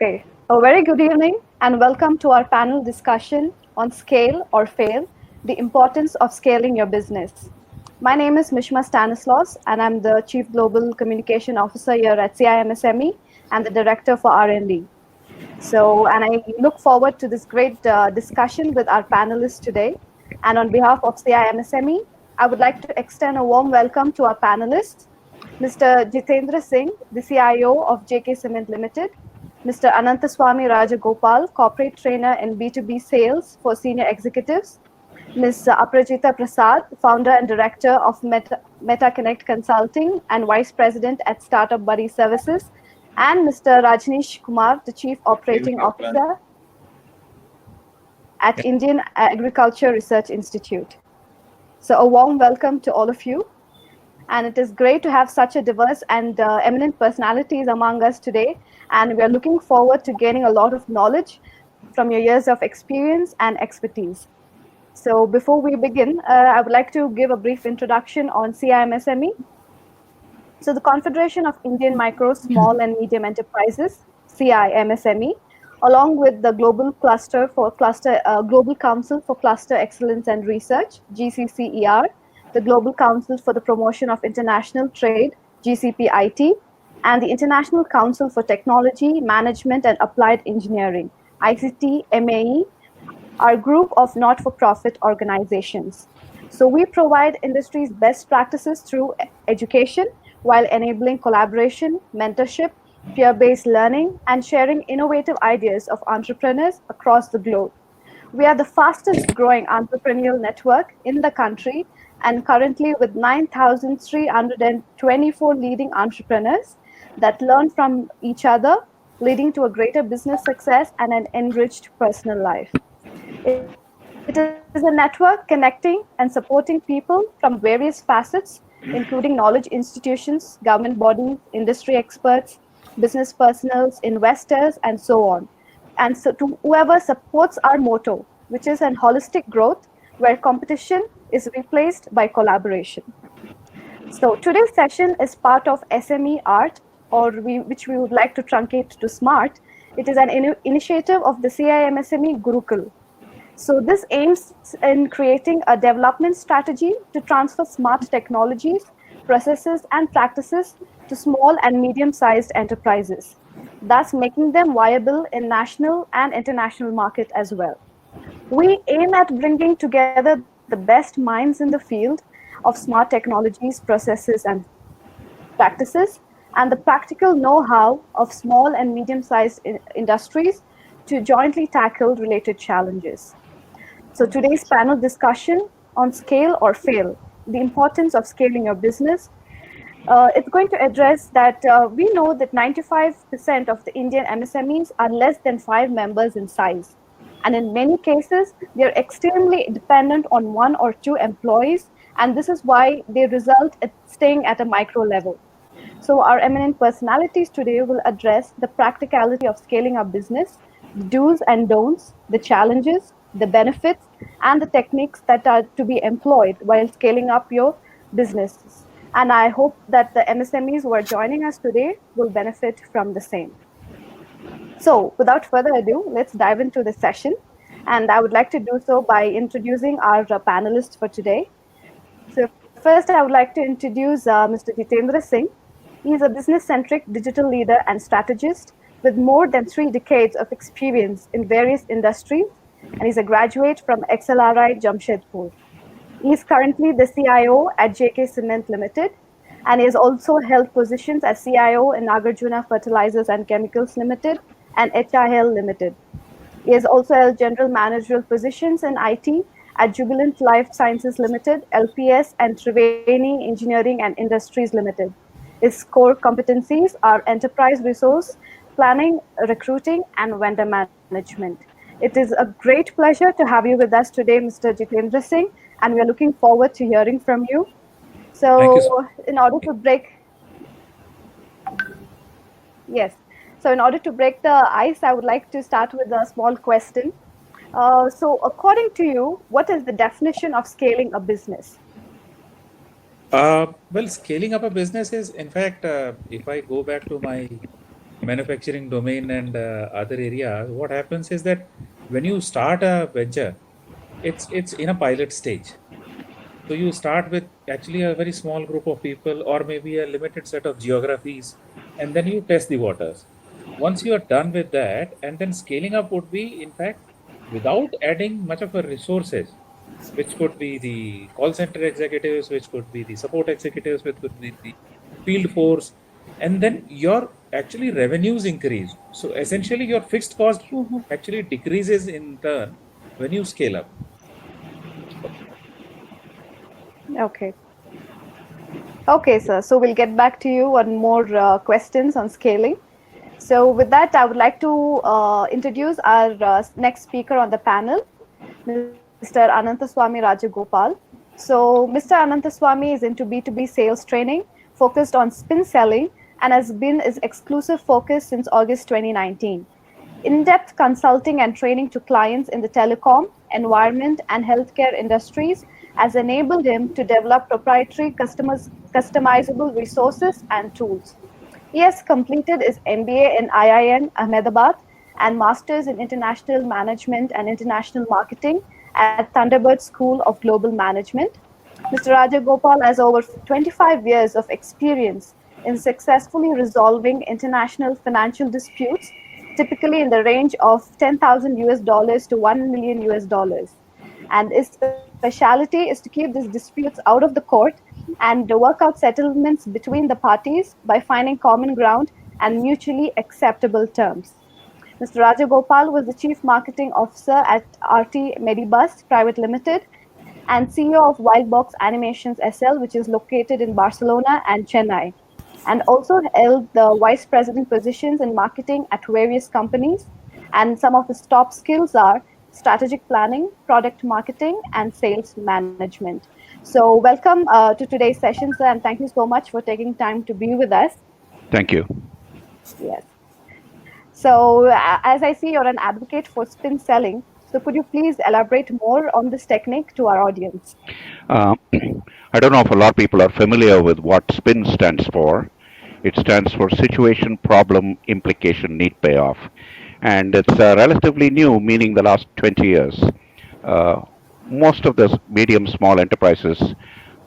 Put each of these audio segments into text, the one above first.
Okay, a very good evening and welcome to our panel discussion on Scale or Fail, the importance of scaling your business. My name is Mishma Stanislaus and I'm the Chief Global Communication Officer here at CIMSME and the Director for R&D. And I look forward to this great discussion with our panelists today. And on behalf of CIMSME, I would like to extend a warm welcome to our panelists, Mr. Jitendra Singh, the CIO of JK Cement Limited, Mr. Ananthaswamy Rajagopal, Corporate Trainer in B2B Sales for Senior Executives, Ms. Aprajita Prasad, Founder and Director of Meta Connect Consulting and Vice President at Startup Buddy Services, and Mr. Rajneesh Kumar, the Chief Operating Officer at Indian Agriculture Research Institute. So a warm welcome to all of you. And it is great to have such a diverse and eminent personalities among us today. And we are looking forward to gaining a lot of knowledge from your years of experience and expertise. So before we begin, I would like to give a brief introduction on CIMSME. So the Confederation of Indian Micro, Small and Medium Enterprises, CIMSME, along with the Global Council for Cluster Excellence and Research, GCCER, the Global Council for the Promotion of International Trade, GCPIT, and the International Council for Technology, Management and Applied Engineering, ICT-MAE, are a group of not-for-profit organizations. So we provide industry's best practices through education while enabling collaboration, mentorship, peer-based learning, and sharing innovative ideas of entrepreneurs across the globe. We are the fastest growing entrepreneurial network in the country and currently with 9,324 leading entrepreneurs that learn from each other, leading to a greater business success and an enriched personal life. It is a network connecting and supporting people from various facets, including knowledge institutions, government bodies, industry experts, business personals, investors, and so on. And so to whoever supports our motto, which is an holistic growth where competition is replaced by collaboration. So today's session is part of SMeART, which we would like to truncate to SMART. It is an initiative of the CIMSME Gurukul. So this aims in creating a development strategy to transfer smart technologies, processes, and practices to small and medium-sized enterprises, thus making them viable in national and international market as well. We aim at bringing together the best minds in the field of smart technologies, processes, and practices, and the practical know-how of small and medium-sized industries to jointly tackle related challenges. So today's panel discussion on Scale or Fail, the importance of scaling your business. It's going to address that we know that 95% of the Indian MSMEs are less than 5 members in size. And in many cases, they're extremely dependent on 1 or 2 employees, and this is why they result in staying at a micro level. So our eminent personalities today will address the practicality of scaling up business, the do's and don'ts, the challenges, the benefits, and the techniques that are to be employed while scaling up your businesses. And I hope that the MSMEs who are joining us today will benefit from the same. So without further ado, let's dive into the session. And I would like to do so by introducing our panelists for today. So first, I would like to introduce Mr. Jitendra Singh. He is a business-centric digital leader and strategist with more than 3 decades of experience in various industries, and he's a graduate from XLRI Jamshedpur. He is currently the CIO at JK Cement Limited, and he has also held positions as CIO in Nagarjuna Fertilizers and Chemicals Limited and HIL Limited. He has also held general managerial positions in IT at Jubilant Life Sciences Limited, LPS, and Triveni Engineering and Industries Limited. His core competencies are enterprise resource planning, recruiting, and vendor management. It is a great pleasure to have you with us today, Mr. Jitendra Singh, and we are looking forward to hearing from you. So in order to break the ice, I would like to start with a small question. So according to you, what is the definition of scaling a business? Well, scaling up a business is, in fact, if I go back to my manufacturing domain and other areas, what happens is that when you start a venture, it's in a pilot stage. So you start with actually a very small group of people or maybe a limited set of geographies, and then you test the waters. Once you are done with that, and then scaling up would be, in fact, without adding much of a resources, which could be the call center executives, which could be the support executives, which could be the field force, and then your actually revenues increase. So essentially, your fixed cost actually decreases in turn when you scale up. Okay. Okay, sir. So we'll get back to you on more questions on scaling. So with that, I would like to introduce our next speaker on the panel, Mr. Ananthaswamy Rajagopal. So Mr. Ananthaswamy is into B2B sales training, focused on spin selling, and has been his exclusive focus since August 2019. In-depth consulting and training to clients in the telecom, environment, and healthcare industries has enabled him to develop proprietary customizable resources and tools. He has completed his MBA in IIN Ahmedabad and Masters in International Management and International Marketing at Thunderbird School of Global Management. Mr. Rajagopal has over 25 years of experience in successfully resolving international financial disputes, typically in the range of 10,000 US dollars to 1 million US dollars. And his specialty is to keep these disputes out of the court and work out settlements between the parties by finding common ground and mutually acceptable terms. Mr. Rajagopal was the Chief Marketing Officer at RT Medibus Private Limited and CEO of Wildbox Animations SL, which is located in Barcelona and Chennai, and also held the vice president positions in marketing at various companies. And some of his top skills are strategic planning, product marketing, and sales management. So, welcome to today's session, sir, and thank you so much for taking time to be with us. Thank you. Yes. So, as I see, you're an advocate for spin selling. So, could you please elaborate more on this technique to our audience? Uh, I don't know if a lot of people are familiar with what SPIN stands for. It stands for Situation, Problem, Implication, Need, Payoff. And it's relatively new, meaning the last 20 years. Uh, Most of the medium small enterprises,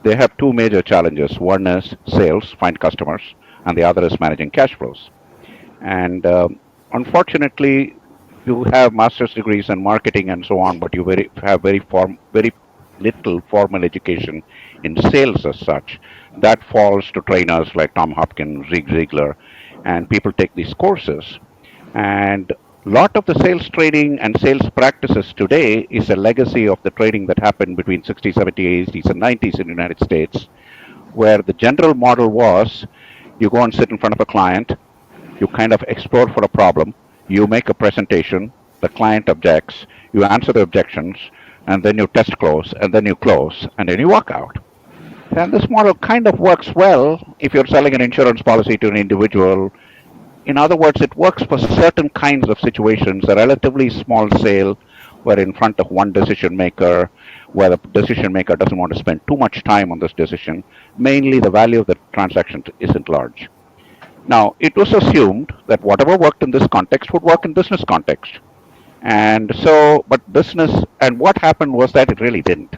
they have two major challenges. One is sales, find customers, and the other is managing cash flows. And unfortunately, you have master's degrees in marketing and so on, but you have very little formal education in sales as such. That falls to trainers like Tom Hopkins, Zig Ziglar, and people take these courses. And a lot of the sales training and sales practices today is a legacy of the training that happened between 60s, 70s, 80s, and 90s in the United States, where the general model was you go and sit in front of a client, you kind of explore for a problem, you make a presentation, the client objects, you answer the objections, and then you test close, and then you close, and then you walk out. And this model kind of works well if you're selling an insurance policy to an individual. In other words, it works for certain kinds of situations, a relatively small sale where in front of one decision maker, where the decision maker doesn't want to spend too much time on this decision. Mainly the value of the transaction isn't large. Now, it was assumed that whatever worked in this context would work in business context. And so, but business, and what happened was that it really didn't.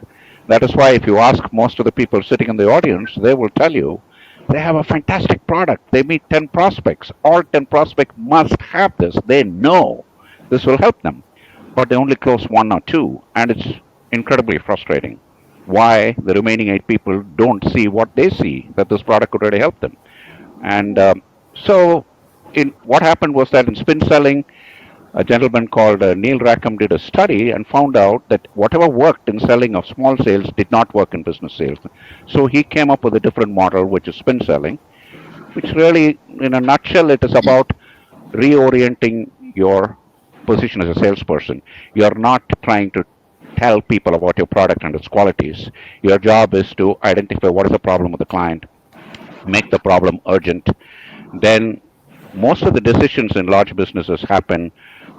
That is why if you ask most of the people sitting in the audience, they will tell you they have a fantastic product. They meet 10 prospects. All 10 prospects must have this. They know this will help them, but they only close one or two, and it's incredibly frustrating. Why the remaining 8 people don't see what they see, that this product could really help them. And so, in what happened was that in spin selling, a gentleman called Neil Rackham did a study and found out that whatever worked in selling of small sales did not work in business sales. So he came up with a different model, which is spin selling, which really, in a nutshell, it is about reorienting your position as a salesperson. You're not trying to tell people about your product and its qualities. Your job is to identify what is the problem with the client, make the problem urgent, then most of the decisions in large businesses happen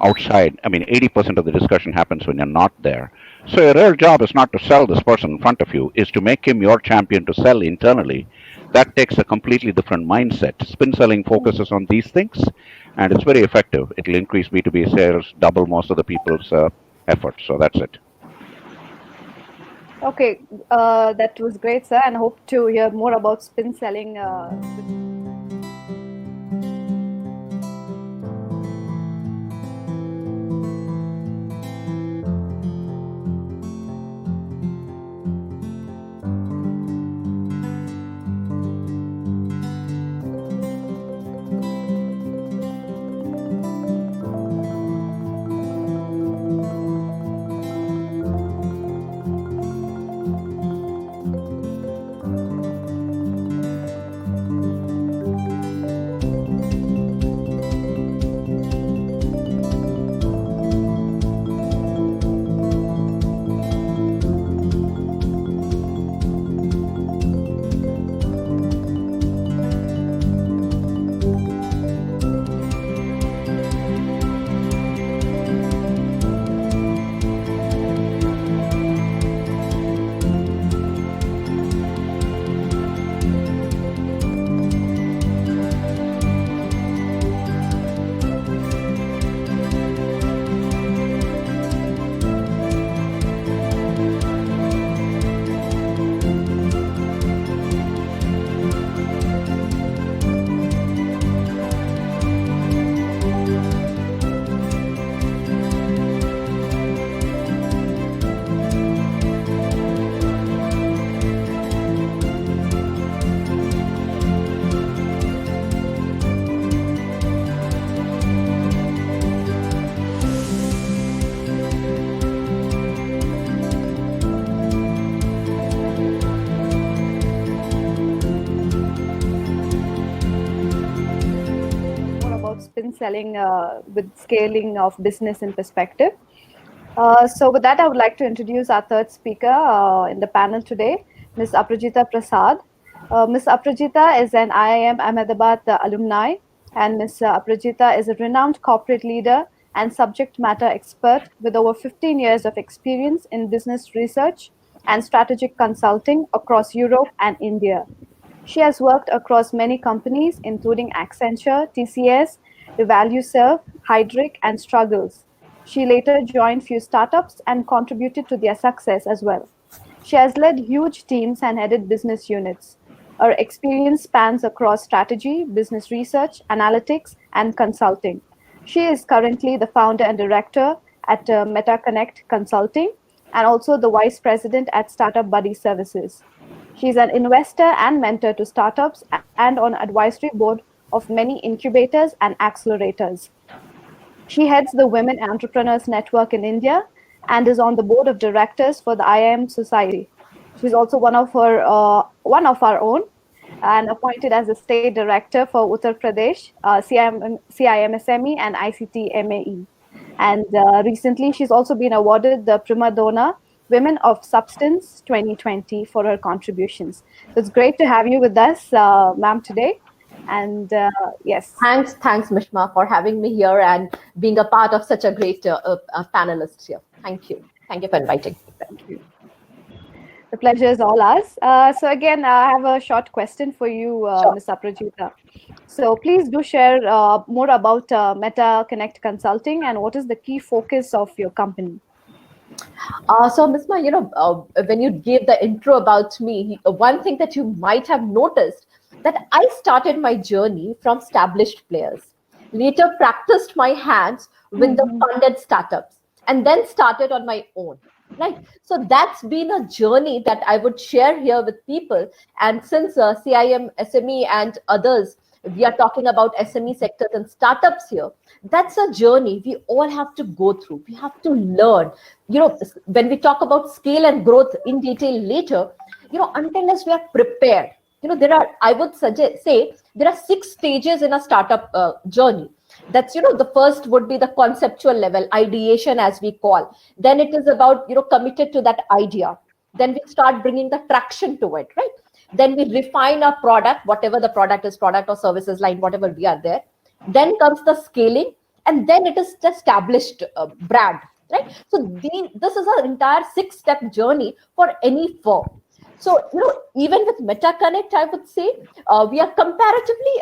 outside. I mean, 80% of the discussion happens when you're not there. So your real job is not to sell this person in front of you, is to make him your champion to sell internally. that takes a completely different mindset. Spin selling focuses on these things, and it's very effective. It'll increase B2B sales, double most of the people's efforts. So that's it. Okay, that was great, sir, and hope to hear more about spin selling with more about spin selling with scaling of business in perspective. So with that, I would like to introduce our third speaker in the panel today, Ms. Aprajita Prasad. Ms. Aprajita is an IIM Ahmedabad alumni, and Ms. Aprajita is a renowned corporate leader and subject matter expert with over 15 years of experience in business research and strategic consulting across Europe and India. She has worked across many companies, including Accenture, TCS, Evalueserve, Hydric, and Struggles. She later joined few startups and contributed to their success as well. She has led huge teams and headed business units. Her experience spans across strategy, business research, analytics, and consulting. She is currently the founder and director at MetaConnect Consulting and also the vice president at Startup Buddy Services. She's an investor and mentor to startups and on advisory board of many incubators and accelerators. She heads the Women Entrepreneurs Network in India and is on the board of directors for the IIM Society. She's also one of our own and appointed as the state director for Uttar Pradesh, CIMSME and ICT-MAE. And recently, she's also been awarded the Prima Donna Women of Substance 2020 for her contributions. So it's great to have you with us, ma'am, today. And yes. Thanks, Mishma, for having me here and being a part of such a great panelist here. Thank you. Thank you for inviting. Thank you. The pleasure is all ours. So again, I have a short question for you, Sure. Ms. Aprajita. So please do share more about MetaConnect Consulting and what is the key focus of your company. So, Mishma, when you gave the intro about me, one thing that you might have noticed that I started my journey from established players, later practiced my hands with the funded startups, and then started on my own. Right. So that's been a journey that I would share here with people. And since CIM, SME, and others, we are talking about SME sectors and startups here. That's a journey we all have to go through. We have to learn. When we talk about scale and growth in detail later, unless we are prepared, I would say there are 6 stages in a startup journey. That's, the first would be the conceptual level, ideation as we call. Then it is about, committed to that idea. Then we start bringing the traction to it, right? Then we refine our product, whatever the product is, product or services line, whatever we are there. Then comes the scaling, and then it is the established brand, right? So this is an entire 6-step journey for any firm. So, even with MetaConnect, I would say we are comparatively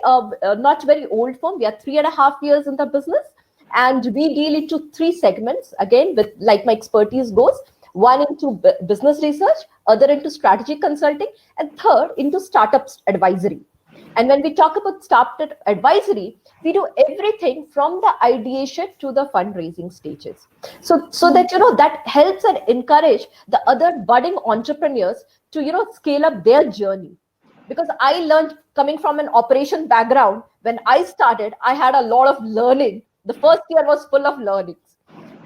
not very old firm. We are 3.5 years in the business, and we deal into three segments. Again, with like my expertise goes, one into business research, other into strategy consulting, and third into startups advisory. And when we talk about startup advisory, we do everything from the ideation to the fundraising stages. So that that helps and encourage the other budding entrepreneurs to scale up their journey. Because I learned, coming from an operation background, when I started, I had a lot of learning. The first year was full of learnings.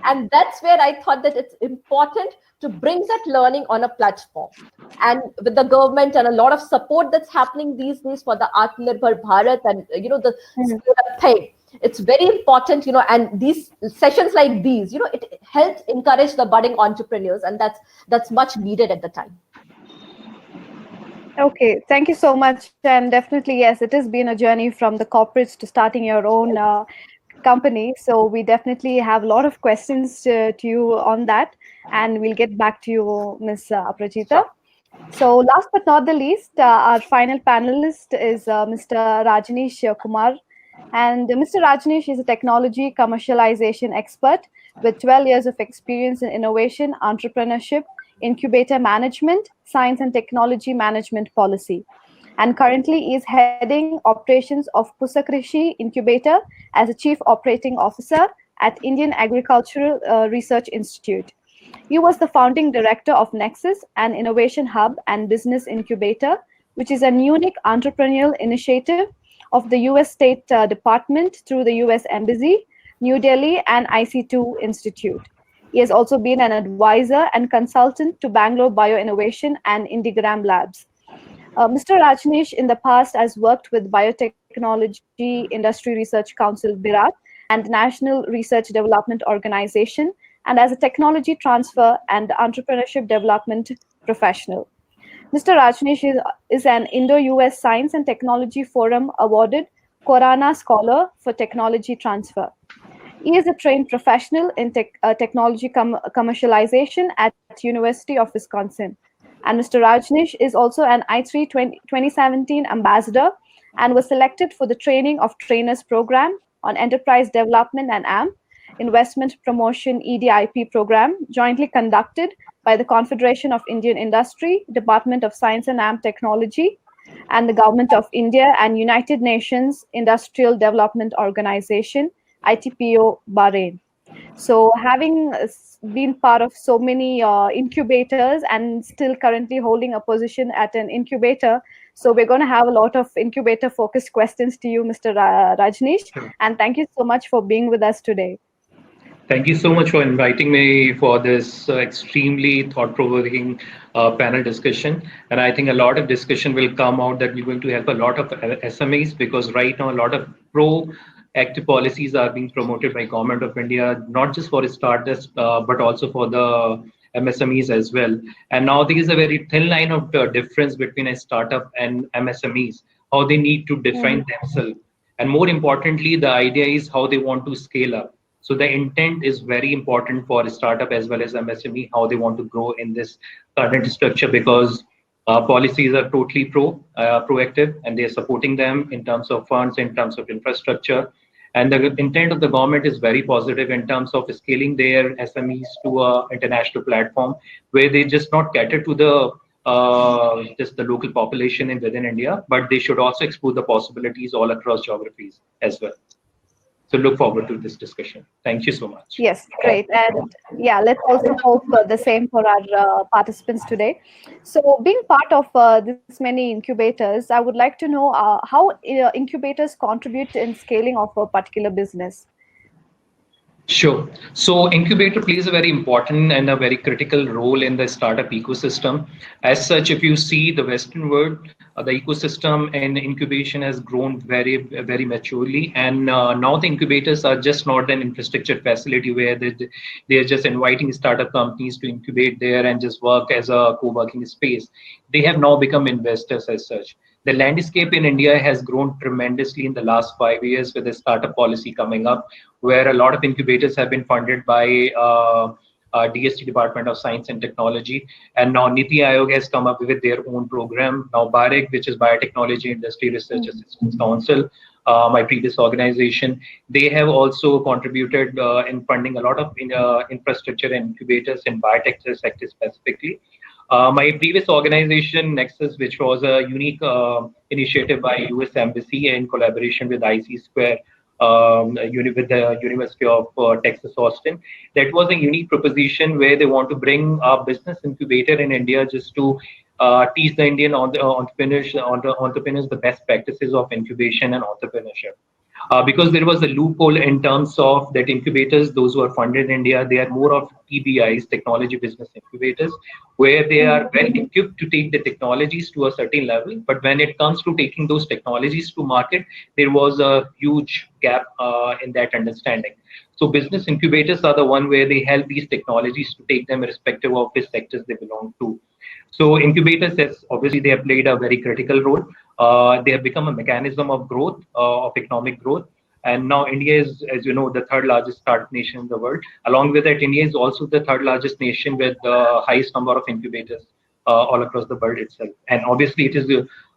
And that's where I thought that it's important to bring that learning on a platform. And with the government and a lot of support that's happening these days for the Atmanirbhar Bharat and the scale up thing, it's very important, and these sessions like these, it helps encourage the budding entrepreneurs, and that's much needed at the time. Okay, thank you so much. And definitely, yes, it has been a journey from the corporates to starting your own company. So we definitely have a lot of questions to you on that, and we'll get back to you, Ms. Aprajita. So last but not the least, our final panelist is Mr. Rajneesh Kumar. And Mr. Rajneesh is a technology commercialization expert with 12 years of experience in innovation, entrepreneurship, incubator management, science and technology management policy. And currently is heading operations of Pusakrishi Incubator as a chief operating officer at Indian Agricultural Research Institute. He was the founding director of Nexus, an innovation hub and business incubator, which is a unique entrepreneurial initiative of the US State Department through the US Embassy, New Delhi, and IC2 Institute. He has also been an advisor and consultant to Bangalore Bioinnovation and Indigram Labs. Mr. Rajneesh in the past has worked with Biotechnology Industry Research Council, BIRAT, and National Research Development Organization, and as a technology transfer and entrepreneurship development professional. Mr. Rajneesh is an Indo-US Science and Technology Forum awarded Corana Scholar for Technology Transfer. He is a trained professional in technology commercialization at University of Wisconsin. And Mr. Rajneesh is also an I3 2017 ambassador and was selected for the Training of Trainers program on Enterprise Development and AMP, Investment Promotion EDIP program, jointly conducted by the Confederation of Indian Industry, Department of Science and AMP Technology, and the Government of India and United Nations Industrial Development Organization, ITPO Bahrain. So having been part of so many incubators and still currently holding a position at an incubator, so we're going to have a lot of incubator focused questions to you, Mr. Rajneesh. Sure. And thank you so much for being with us today. Thank you so much for inviting me for this extremely thought-provoking panel discussion. And I think a lot of discussion will come out that we're going to help a lot of SMEs, because right now a lot of pro-active policies are being promoted by Government of India, not just for startups, but also for the MSMEs as well. And now there is a very thin line of difference between a startup and MSMEs, how they need to define themselves. And more importantly, the idea is how they want to scale up. So the intent is very important for a startup as well as MSME, how they want to grow in this current structure, because policies are totally proactive, and they are supporting them in terms of funds, in terms of infrastructure. And the intent of the government is very positive in terms of scaling their SMEs to an international platform where they just not cater to the just the local population within India, but they should also explore the possibilities all across geographies as well. So look forward to this discussion. Thank you so much. Yes, great. And yeah, let's also hope the same for our participants today. So being part of this many incubators, I would like to know how incubators contribute in scaling of a particular business. Sure. So incubator plays a very important and a very critical role in the startup ecosystem. As such, if you see the Western world, the ecosystem and incubation has grown very, very maturely. And now the incubators are just not an infrastructure facility where they're just inviting startup companies to incubate there and just work as a co-working space. They have now become investors as such. The landscape in India has grown tremendously in the last 5 years with the startup policy coming up, where a lot of incubators have been funded by DST, Department of Science and Technology, and now Niti Aayog has come up with their own program. Now BARIC, which is Biotechnology Industry Research Assistance Council, my previous organization, they have also contributed in funding a lot of infrastructure and incubators in biotech sector specifically. My previous organization, Nexus, which was a unique initiative by US Embassy in collaboration with IC Square, with the University of Texas Austin, that was a unique proposition where they want to bring a business incubator in India just to teach the Indian entrepreneurs the best practices of incubation and entrepreneurship. Because there was a loophole in terms of that incubators, those who are funded in India, they are more of TBIs, technology business incubators, where they are well equipped to take the technologies to a certain level. But when it comes to taking those technologies to market, there was a huge gap in that understanding. So business incubators are the one where they help these technologies to take them irrespective of which sectors they belong to. So incubators, yes, obviously they have played a very critical role. They have become a mechanism of growth, of economic growth. And now India is, as you know, the third largest startup nation in the world. Along with that, India is also the third largest nation with the highest number of incubators all across the world itself. And obviously it is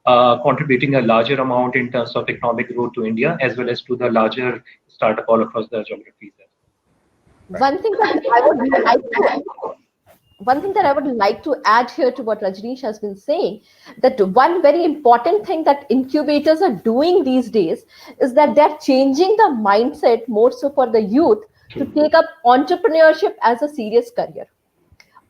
contributing a larger amount in terms of economic growth to India, as well as to the larger startup all across the geographies. One thing that I would like to one thing that I would like to add here to what Rajneesh has been saying, that one very important thing that incubators are doing these days is that they're changing the mindset more so for the youth to take up entrepreneurship as a serious career.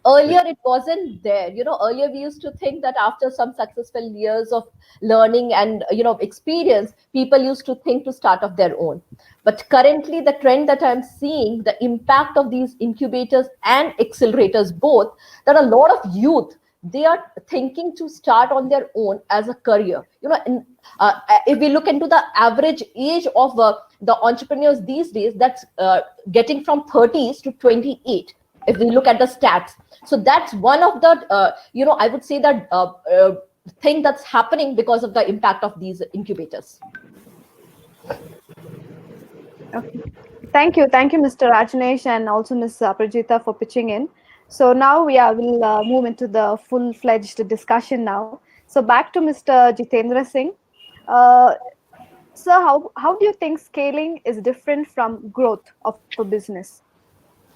Earlier it wasn't there. Earlier we used to think that after some successful years of learning and experience, people used to think to start off their own. But currently the trend that I'm seeing, the impact of these incubators and accelerators both, that a lot of youth, they are thinking to start on their own as a career. And if we look into the average age of the entrepreneurs these days, that's getting from 30s to 28, if we look at the stats. So that's one of the I would say that thing that's happening because of the impact of these incubators. Okay. Thank you, Mr. Rajneesh, and also Ms. Prajita for pitching in. So now we'll move into the full-fledged discussion now. So back to Mr. Jitendra Singh. Sir, how do you think scaling is different from growth of a business?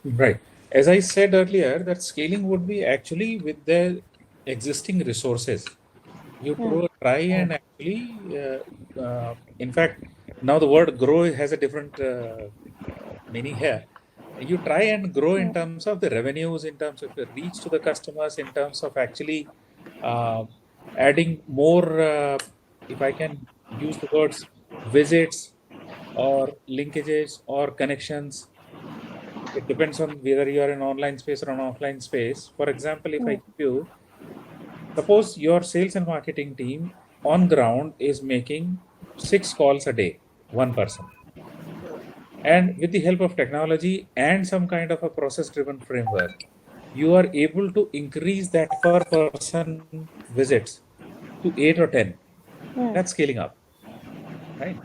Right. As I said earlier, that scaling would be actually with the existing resources. You try and actually, in fact, now the word grow has a different meaning here. You try and grow in terms of the revenues, in terms of the reach to the customers, in terms of actually adding more, if I can use the words, visits or linkages or connections. It depends on whether you are in online space or an offline space. For example, if I give you, suppose your sales and marketing team on ground is making 6 calls a day, one person. And with the help of technology and some kind of a process-driven framework, you are able to increase that per person visits to 8 or 10. That's scaling up, right?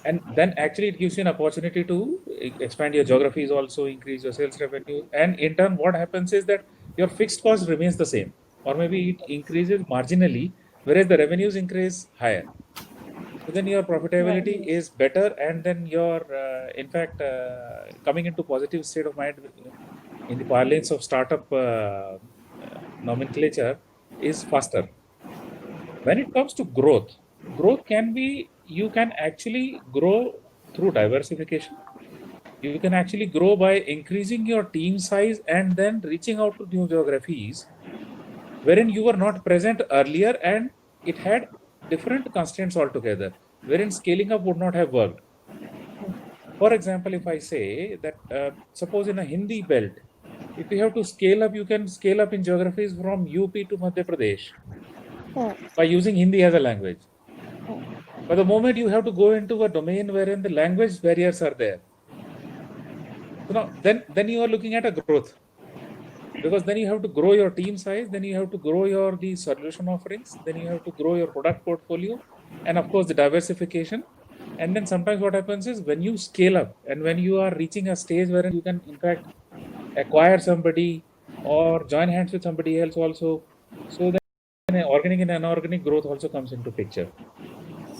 And then actually it gives you an opportunity to expand your geographies, also increase your sales revenue. And in turn, what happens is that your fixed cost remains the same, or maybe it increases marginally, whereas the revenues increase higher. So then your profitability is better, and then you're, in fact, coming into positive state of mind in the parlance of startup nomenclature is faster. When it comes to growth can be, you can actually grow through diversification. You can actually grow by increasing your team size and then reaching out to new geographies wherein you were not present earlier, and it had different constraints altogether, wherein scaling up would not have worked. For example, if I say that, suppose in a Hindi belt, if you have to scale up, you can scale up in geographies from UP to Madhya Pradesh by using Hindi as a language. But the moment you have to go into a domain wherein the language barriers are there, so now then you are looking at a growth, because then you have to grow your team size, then you have to grow the solution offerings, then you have to grow your product portfolio, and of course the diversification. And then sometimes what happens is when you scale up and when you are reaching a stage where you can in fact acquire somebody or join hands with somebody else also. So then organic and inorganic growth also comes into picture.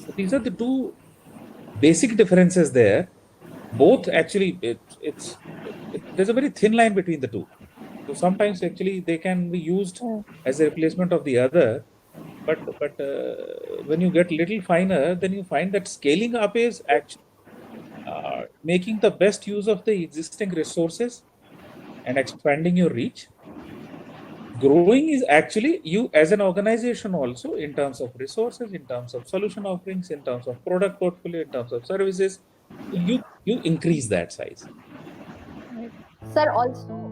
So these are the two basic differences there. Both actually, there's a very thin line between the two. So sometimes actually they can be used as a replacement of the other. But when you get little finer, then you find that scaling up is actually making the best use of the existing resources and expanding your reach. Growing is actually you as an organization also, in terms of resources, in terms of solution offerings, in terms of product portfolio, in terms of services, you increase that size. Sir, also.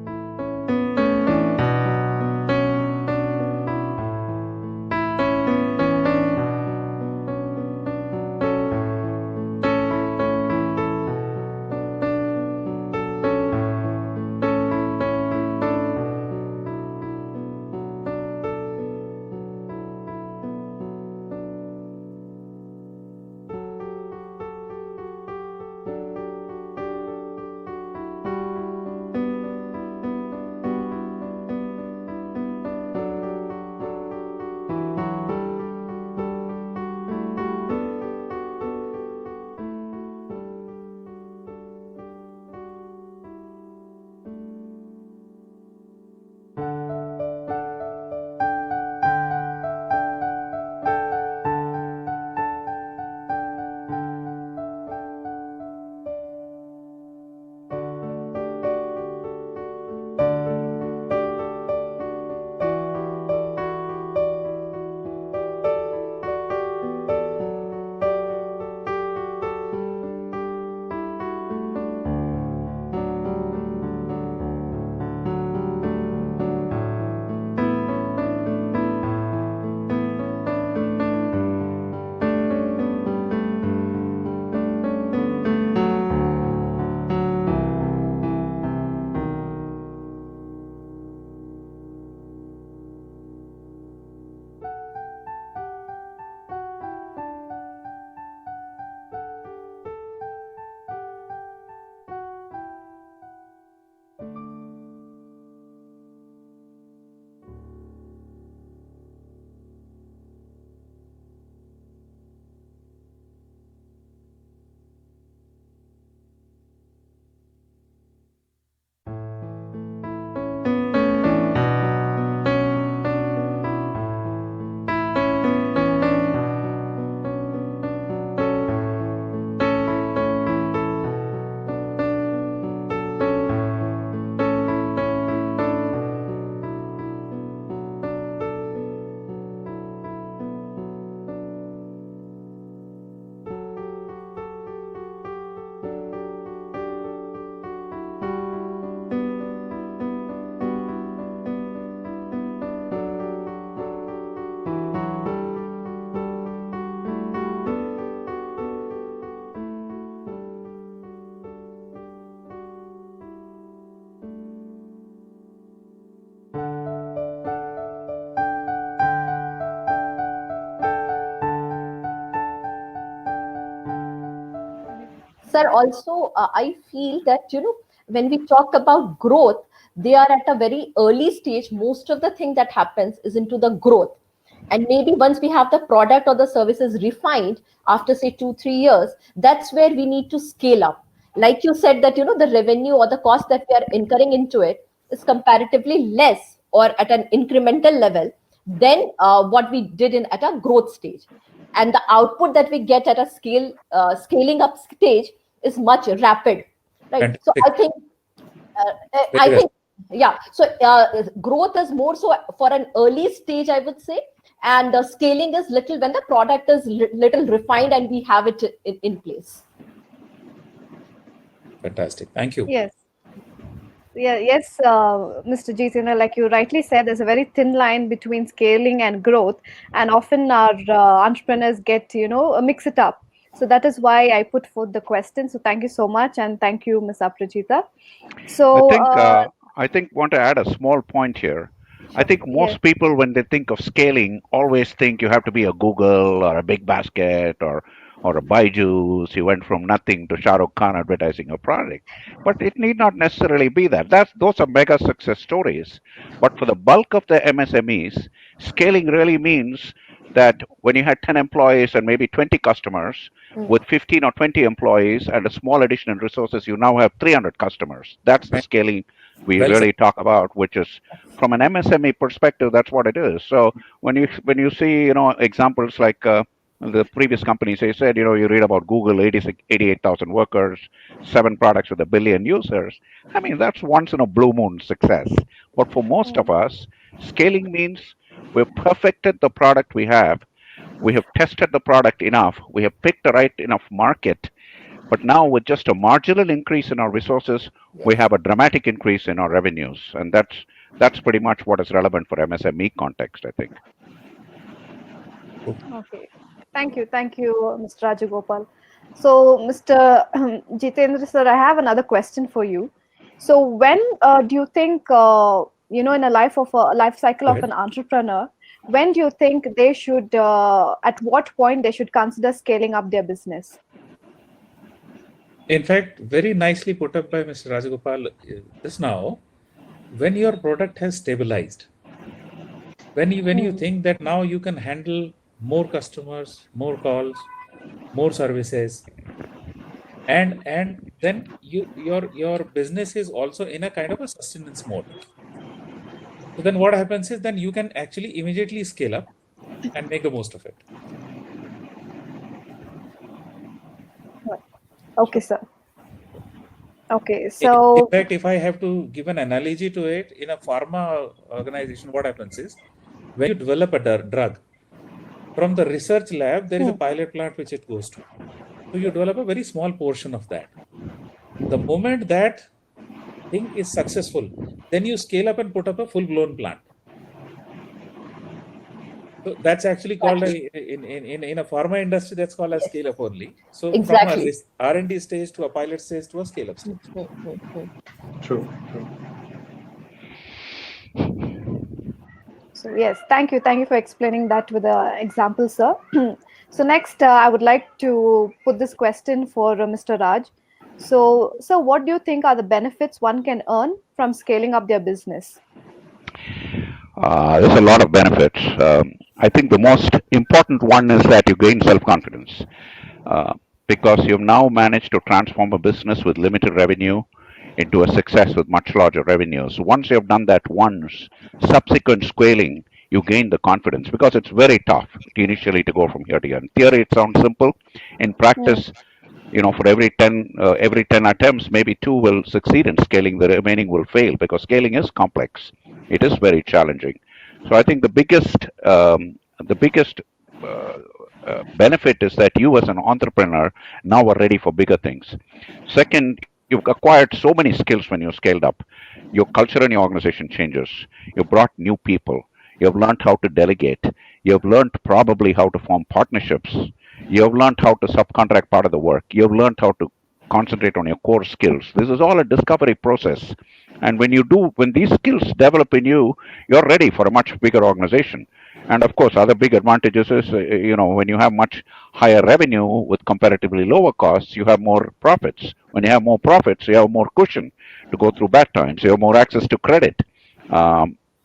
Sir, also, I feel that, when we talk about growth, they are at a very early stage. Most of the thing that happens is into the growth. And maybe once we have the product or the services refined after, say, 2, 3 years, that's where we need to scale up. Like you said, that, the revenue or the cost that we are incurring into it is comparatively less or at an incremental level than what we did in at a growth stage, and the output that we get at a scaling up stage is much rapid, right? So Fantastic. I think uh, Very well. yeah, so growth is more so for an early stage, I would say, and the scaling is little when the product is little refined and we have it in place. Fantastic. Thank you. Yes. Yes, Mr. Jitendra, like you rightly said, there's a very thin line between scaling and growth, and often our entrepreneurs get, mix it up. So that is why I put forth the question. So thank you so much, and thank you, Ms. Aprajita. I So think I think want to add a small point here. I Sure. think yes, most people, when they think of scaling, always think you have to be a Google or a Big Basket or or a Byju's. You went from nothing to Shah Rukh Khan advertising a product. But it need not necessarily be that. Those are mega success stories. But for the bulk of the MSMEs, scaling really means that when you had 10 employees and maybe 20 customers, with 15 or 20 employees and a small addition in resources, you now have 300 customers. That's the Right. scaling we Well said. really talk about, which is from an MSME perspective, that's what it is. So when you see examples like the previous companies, they said you read about Google, 88,000 workers, 7 products with a billion users. I mean, that's once in a blue moon success. But for most of us, scaling means we've perfected the product we have. We have tested the product enough. We have picked the right enough market. But now, with just a marginal increase in our resources, we have a dramatic increase in our revenues, and that's pretty much what is relevant for MSME context, I think. Okay. Thank you, Mr. Rajagopal. So, Mr. Jitendra sir, I have another question for you. So, when do you think, in a life cycle Go of ahead. an entrepreneur, when do you think they should, at what point they should consider scaling up their business? In fact, very nicely put up by Mr. Rajagopal just now. When your product has stabilized, when you think that now you can handle more customers, more calls, more services, and then your business is also in a kind of a sustenance mode. So then what happens is then you can actually immediately scale up and make the most of it. Okay, sir. Okay, In so fact, if I have to give an analogy to it, in a pharma organization, what happens is when you develop a drug, from the research lab, there is a pilot plant which it goes to. So you develop a very small portion of that. The moment that thing is successful, then you scale up and put up a full-blown plant. So that's actually called in a pharma industry, that's called a scale up only. So from a Exactly. R&D stage to a pilot stage to a scale up stage. True, true. So yes, thank you for explaining that with an example, sir. So next, I would like to put this question for Mr. Raj. So what do you think are the benefits one can earn from scaling up their business? There's a lot of benefits. I think the most important one is that you gain self confidence because you've now managed to transform a business with limited revenue into a success with much larger revenues. Once you have done that once, subsequent scaling, you gain the confidence because it's very tough initially to go from here to here. In theory, it sounds simple. In practice, for every 10 attempts, maybe 2 will succeed in scaling, the remaining will fail because scaling is complex. It is very challenging. So I think the biggest uh, benefit is that you as an entrepreneur now are ready for bigger things. Second, you've acquired so many skills when you scaled up. Your culture in your organization changes. You brought new people. You have learned how to delegate. You have learned probably how to form partnerships. You have learned how to subcontract part of the work. You have learned how to concentrate on your core skills. This is all a discovery process. And when these skills develop in you, you're ready for a much bigger organization. And of course, other big advantages is, when you have much higher revenue with comparatively lower costs, you have more profits. When you have more profits, you have more cushion to go through bad times. You have more access to credit.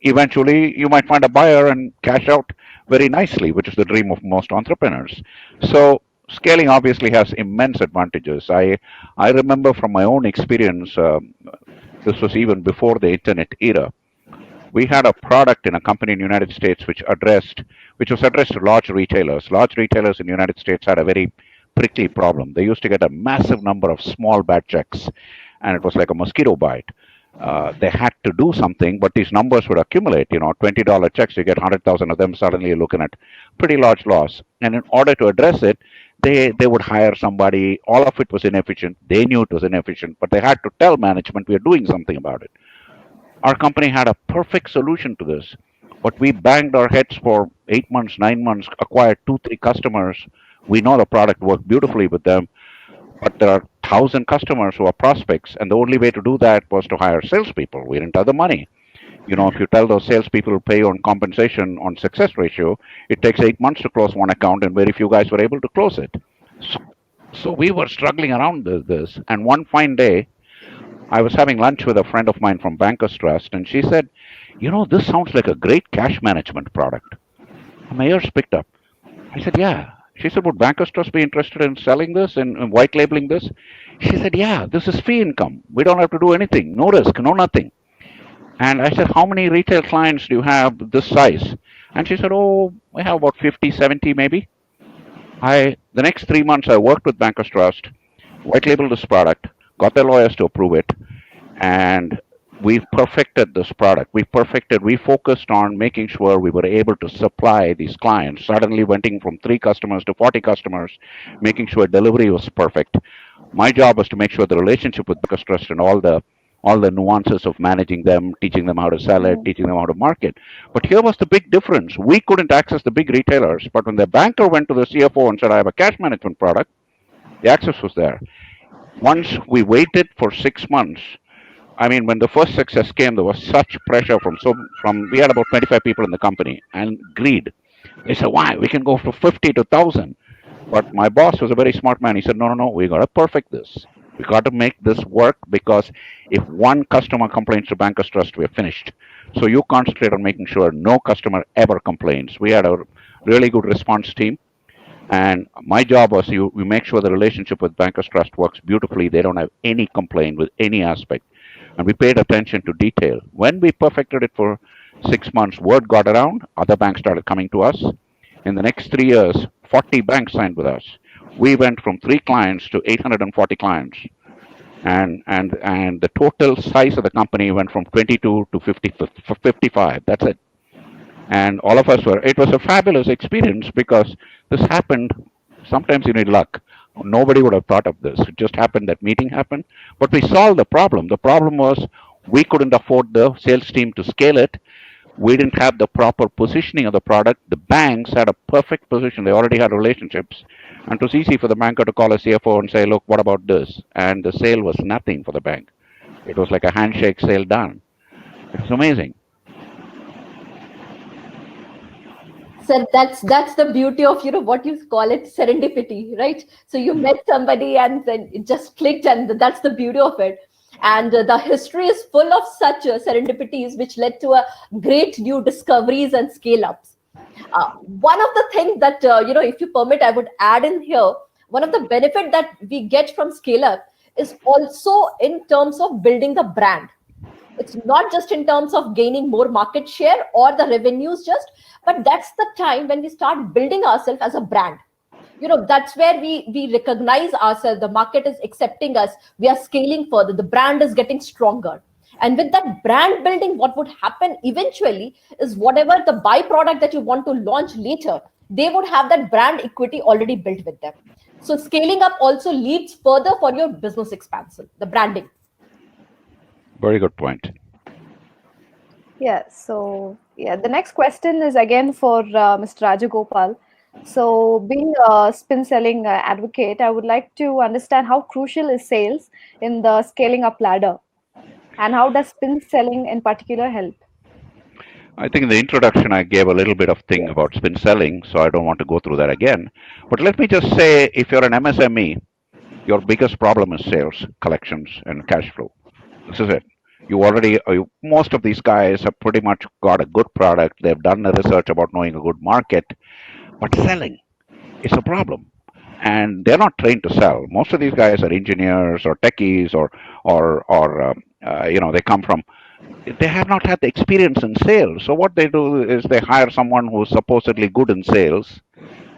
Eventually, you might find a buyer and cash out very nicely, which is the dream of most entrepreneurs. So, scaling obviously has immense advantages. I remember from my own experience, this was even before the internet era. We had a product in a company in the United States which was addressed to large retailers. Large retailers in the United States had a very prickly problem. They used to get a massive number of small bad checks, and it was like a mosquito bite. They had to do something, but these numbers would accumulate. $20 checks, you get 100,000 of them. Suddenly, you're looking at pretty large loss. And in order to address it, they would hire somebody. All of it was inefficient. They knew it was inefficient, but they had to tell management we are doing something about it. Our company had a perfect solution to this, but we banged our heads for 8 months, 9 months, acquired 2, 3 customers. We know the product worked beautifully with them, but there are 1,000 customers who are prospects, and the only way to do that was to hire salespeople. We didn't have the money. If you tell those salespeople to pay on compensation on success ratio, it takes 8 months to close one account, and very few guys were able to close it. So, so we were struggling around this. And one fine day, I was having lunch with a friend of mine from Bankers Trust, and she said, this sounds like a great cash management product. And my ears picked up. I said, yeah. She said, would Bankers Trust be interested in selling this and white labeling this? She said, yeah, this is fee income. We don't have to do anything. No risk, no nothing. And I said, how many retail clients do you have this size? And she said, oh, we have about 50, 70 maybe. The next 3 months, I worked with Bankers Trust, white labeled this product, got their lawyers to approve it, and we've perfected this product. We focused on making sure we were able to supply these clients, suddenly went from 3 customers to 40 customers, making sure delivery was perfect. My job was to make sure the relationship with Bankers Trust and all the nuances of managing them, teaching them how to sell it, teaching them how to market. But here was the big difference. We couldn't access the big retailers, but when the banker went to the CFO and said, I have a cash management product, the access was there. Once we waited for 6 months, I mean, when the first success came, there was such pressure from we had about 25 people in the company and greed. They said, why? We can go from 50 to 1,000. But my boss was a very smart man. He said, no, no, no, we got to perfect this. We got to make this work because if one customer complains to Bankers Trust, we're finished. So you concentrate on making sure no customer ever complains. We had a really good response team. And my job was we make sure the relationship with Bankers Trust works beautifully. They don't have any complaint with any aspect. And we paid attention to detail. When we perfected it for 6 months, word got around, other banks started coming to us. In the next 3 years, 40 banks signed with us. We went from 3 clients to 840 clients. And the total size of the company went from 22 to 55. That's it. And all of us it was a fabulous experience because this happened. Sometimes you need luck. Nobody would have thought of this. It just happened, that meeting happened. But we solved the problem. The problem was we couldn't afford the sales team to scale it. We didn't have the proper positioning of the product. The banks had a perfect position. They already had relationships. And it was easy for the banker to call a CFO and say, look, what about this? And the sale was nothing for the bank. It was like a handshake sale done. It was amazing. So that's the beauty of what you call it, serendipity, right? So you met somebody and then it just clicked, and that's the beauty of it. And the history is full of such serendipities which led to a great new discoveries and scale ups. One of the things that if you permit, I would add in here, one of the benefit that we get from scale up is also in terms of building the brand. It's not just in terms of gaining more market share or the revenues just, but that's the time when we start building ourselves as a brand. That's where we recognize ourselves, the market is accepting us, we are scaling further, the brand is getting stronger. And with that brand building, what would happen eventually is whatever the byproduct that you want to launch later, they would have that brand equity already built with them. So scaling up also leads further for your business expansion, the branding. Very good point. Yeah, so the next question is again for Mr. Rajagopal. So, being a spin selling advocate, I would like to understand how crucial is sales in the scaling up ladder, and how does spin selling in particular help? I think in the introduction I gave a little bit of thing Yes. about spin selling, so I don't want to go through that again. But let me just say, if you're an MSME, your biggest problem is sales, collections, and cash flow. This is it. Most of these guys have pretty much got a good product. They've done the research about knowing a good market, but selling is a problem. And they're not trained to sell. Most of these guys are engineers or techies, or they come from. They have not had the experience in sales. So what they do is they hire someone who's supposedly good in sales.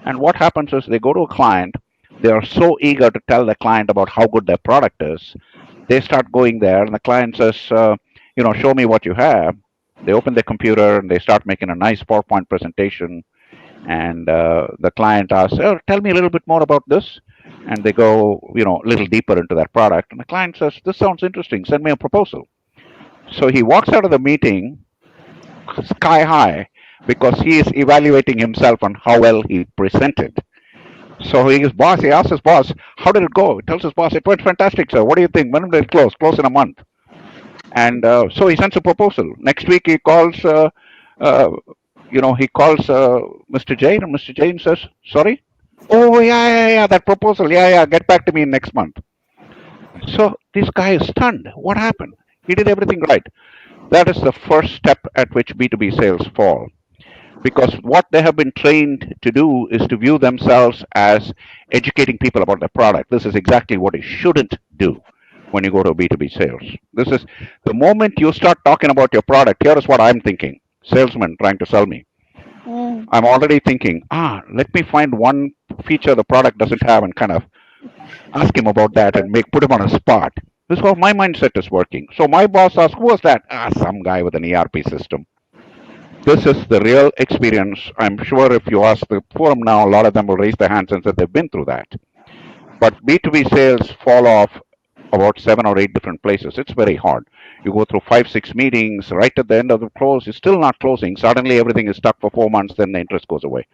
And what happens is they go to a client. They are so eager to tell the client about how good their product is. They start going there, and the client says, show me what you have. They open their computer and they start making a nice PowerPoint presentation. And the client asks, oh, tell me a little bit more about this. And they go, a little deeper into that product. And the client says, this sounds interesting. Send me a proposal. So he walks out of the meeting sky high because he is evaluating himself on how well he presented. So he asks his boss, how did it go? He tells his boss, it went fantastic, sir. What do you think? When did it close? Close in a month. And so he sends a proposal. Next week he calls, Mr. Jain, and Mr. Jain says, sorry? Oh, yeah, that proposal. Yeah, get back to me next month. So this guy is stunned. What happened? He did everything right. That is the first step at which B2B sales fall. Because what they have been trained to do is to view themselves as educating people about their product. This is exactly what you shouldn't do when you go to B2B sales. This is the moment you start talking about your product. Here is what I'm thinking. Salesman trying to sell me. Mm. I'm already thinking, let me find one feature the product doesn't have and kind of ask him about that and make put him on a spot. This is how my mindset is working. So my boss asked, who was that? Some guy with an ERP system. This is the real experience. I'm sure if you ask the forum now, a lot of them will raise their hands and say they've been through that. But B2B sales fall off about 7 or 8 different places. It's very hard. You go through 5, 6 meetings, right at the end of the close, you're still not closing. Suddenly everything is stuck for 4 months, then the interest goes away.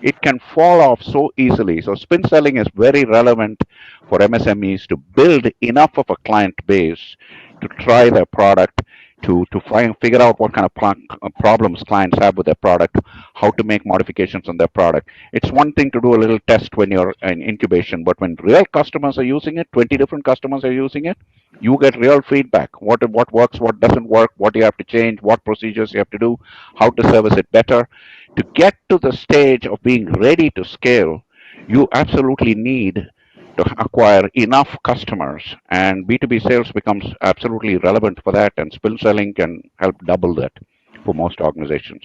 It can fall off so easily. So spin selling is very relevant for MSMEs to build enough of a client base to try their product, to find figure out what kind of problems clients have with their product, how to make modifications on their product. It's one thing to do a little test when you're in incubation, but when real customers are using it, 20 different customers are using it, you get real feedback. What works, what doesn't work, what you have to change, what procedures you have to do, how to service it better. To get to the stage of being ready to scale, you absolutely need to acquire enough customers, and B2B sales becomes absolutely relevant for that, and spill selling can help double that for most organizations.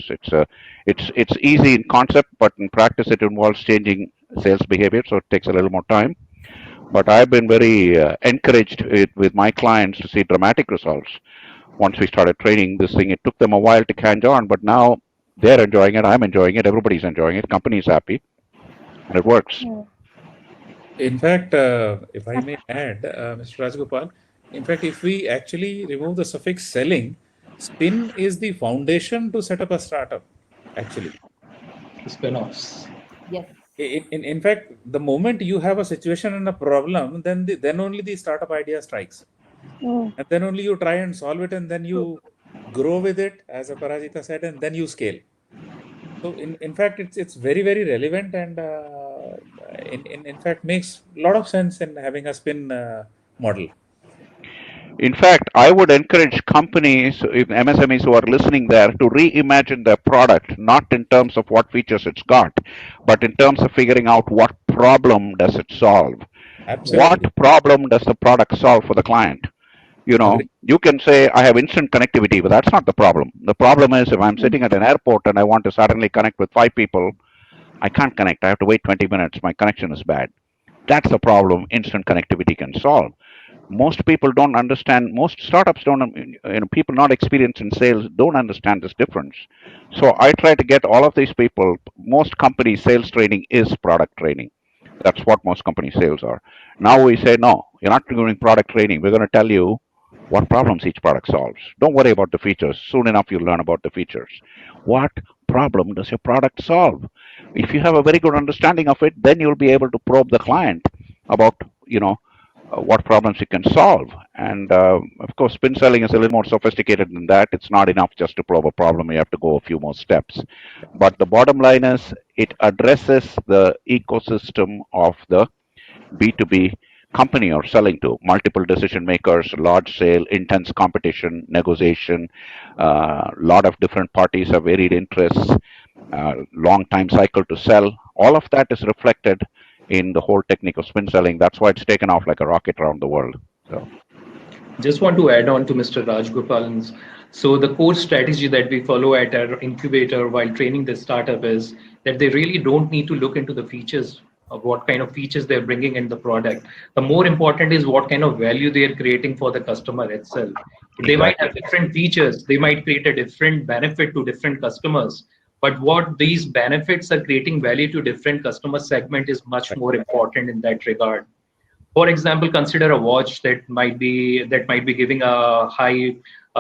It's easy in concept, but in practice it involves changing sales behavior, so it takes a little more time. But I've been very encouraged with my clients to see dramatic results once we started training this thing. It took them a while to catch on, but now they're enjoying it, I'm enjoying it, everybody's enjoying it, company's happy, and it works. Mm. In fact, if I may add, Mr. Rajgopal, in fact, if we actually remove the suffix selling, spin is the foundation to set up a startup, actually. Spin-offs. Yes. In fact, the moment you have a situation and a problem, then only the startup idea strikes. Mm. And then only you try and solve it, and then True. you grow with it, as Aparajita said, and then you scale. So in fact, it's very, very relevant, and in fact makes a lot of sense in having a spin model. In fact, I would encourage companies, MSMEs who are listening there, to reimagine their product, not in terms of what features it's got, but in terms of figuring out what problem does it solve. What Absolutely. problem does the product solve for the client? Agree. You can say, I have instant connectivity, but that's not the problem. The problem is if I'm Mm. sitting at an airport and I want to suddenly connect with 5 people, I can't connect. I have to wait 20 minutes. My connection is bad. That's the problem instant connectivity can solve. Most people don't understand, most startups don't, people not experienced in sales don't understand this difference. So I try to get all of these people. Most company sales training is product training. That's what most company sales are. Now we say, no, you're not doing product training. We're going to tell you what problems each product solves. Don't worry about the features. Soon enough you'll learn about the features. What problem does your product solve? If you have a very good understanding of it, then you'll be able to probe the client about, you know what problems you can solve. And of course, spin selling is a little more sophisticated than that. It's not enough just to probe a problem. You have to go a few more steps. But the bottom line is it addresses the ecosystem of the B2B company you're selling to. Multiple decision makers, large sale, intense competition, negotiation, lot of different parties have varied interests, long time cycle to sell. All of that is reflected in the whole technique of spin selling. That's why it's taken off like a rocket around the world. So Just want to add on to Mr. Rajgopal's. So the core strategy that we follow at our incubator while training the startup is that they really don't need to look into the features of what kind of features they're bringing in the product. The more important is what kind of value they are creating for the customer itself. They might exactly. have different features, they might create a different benefit to different customers, but what these benefits are creating value to different customer segment is much more important in that regard. For example, consider a watch that might be giving a high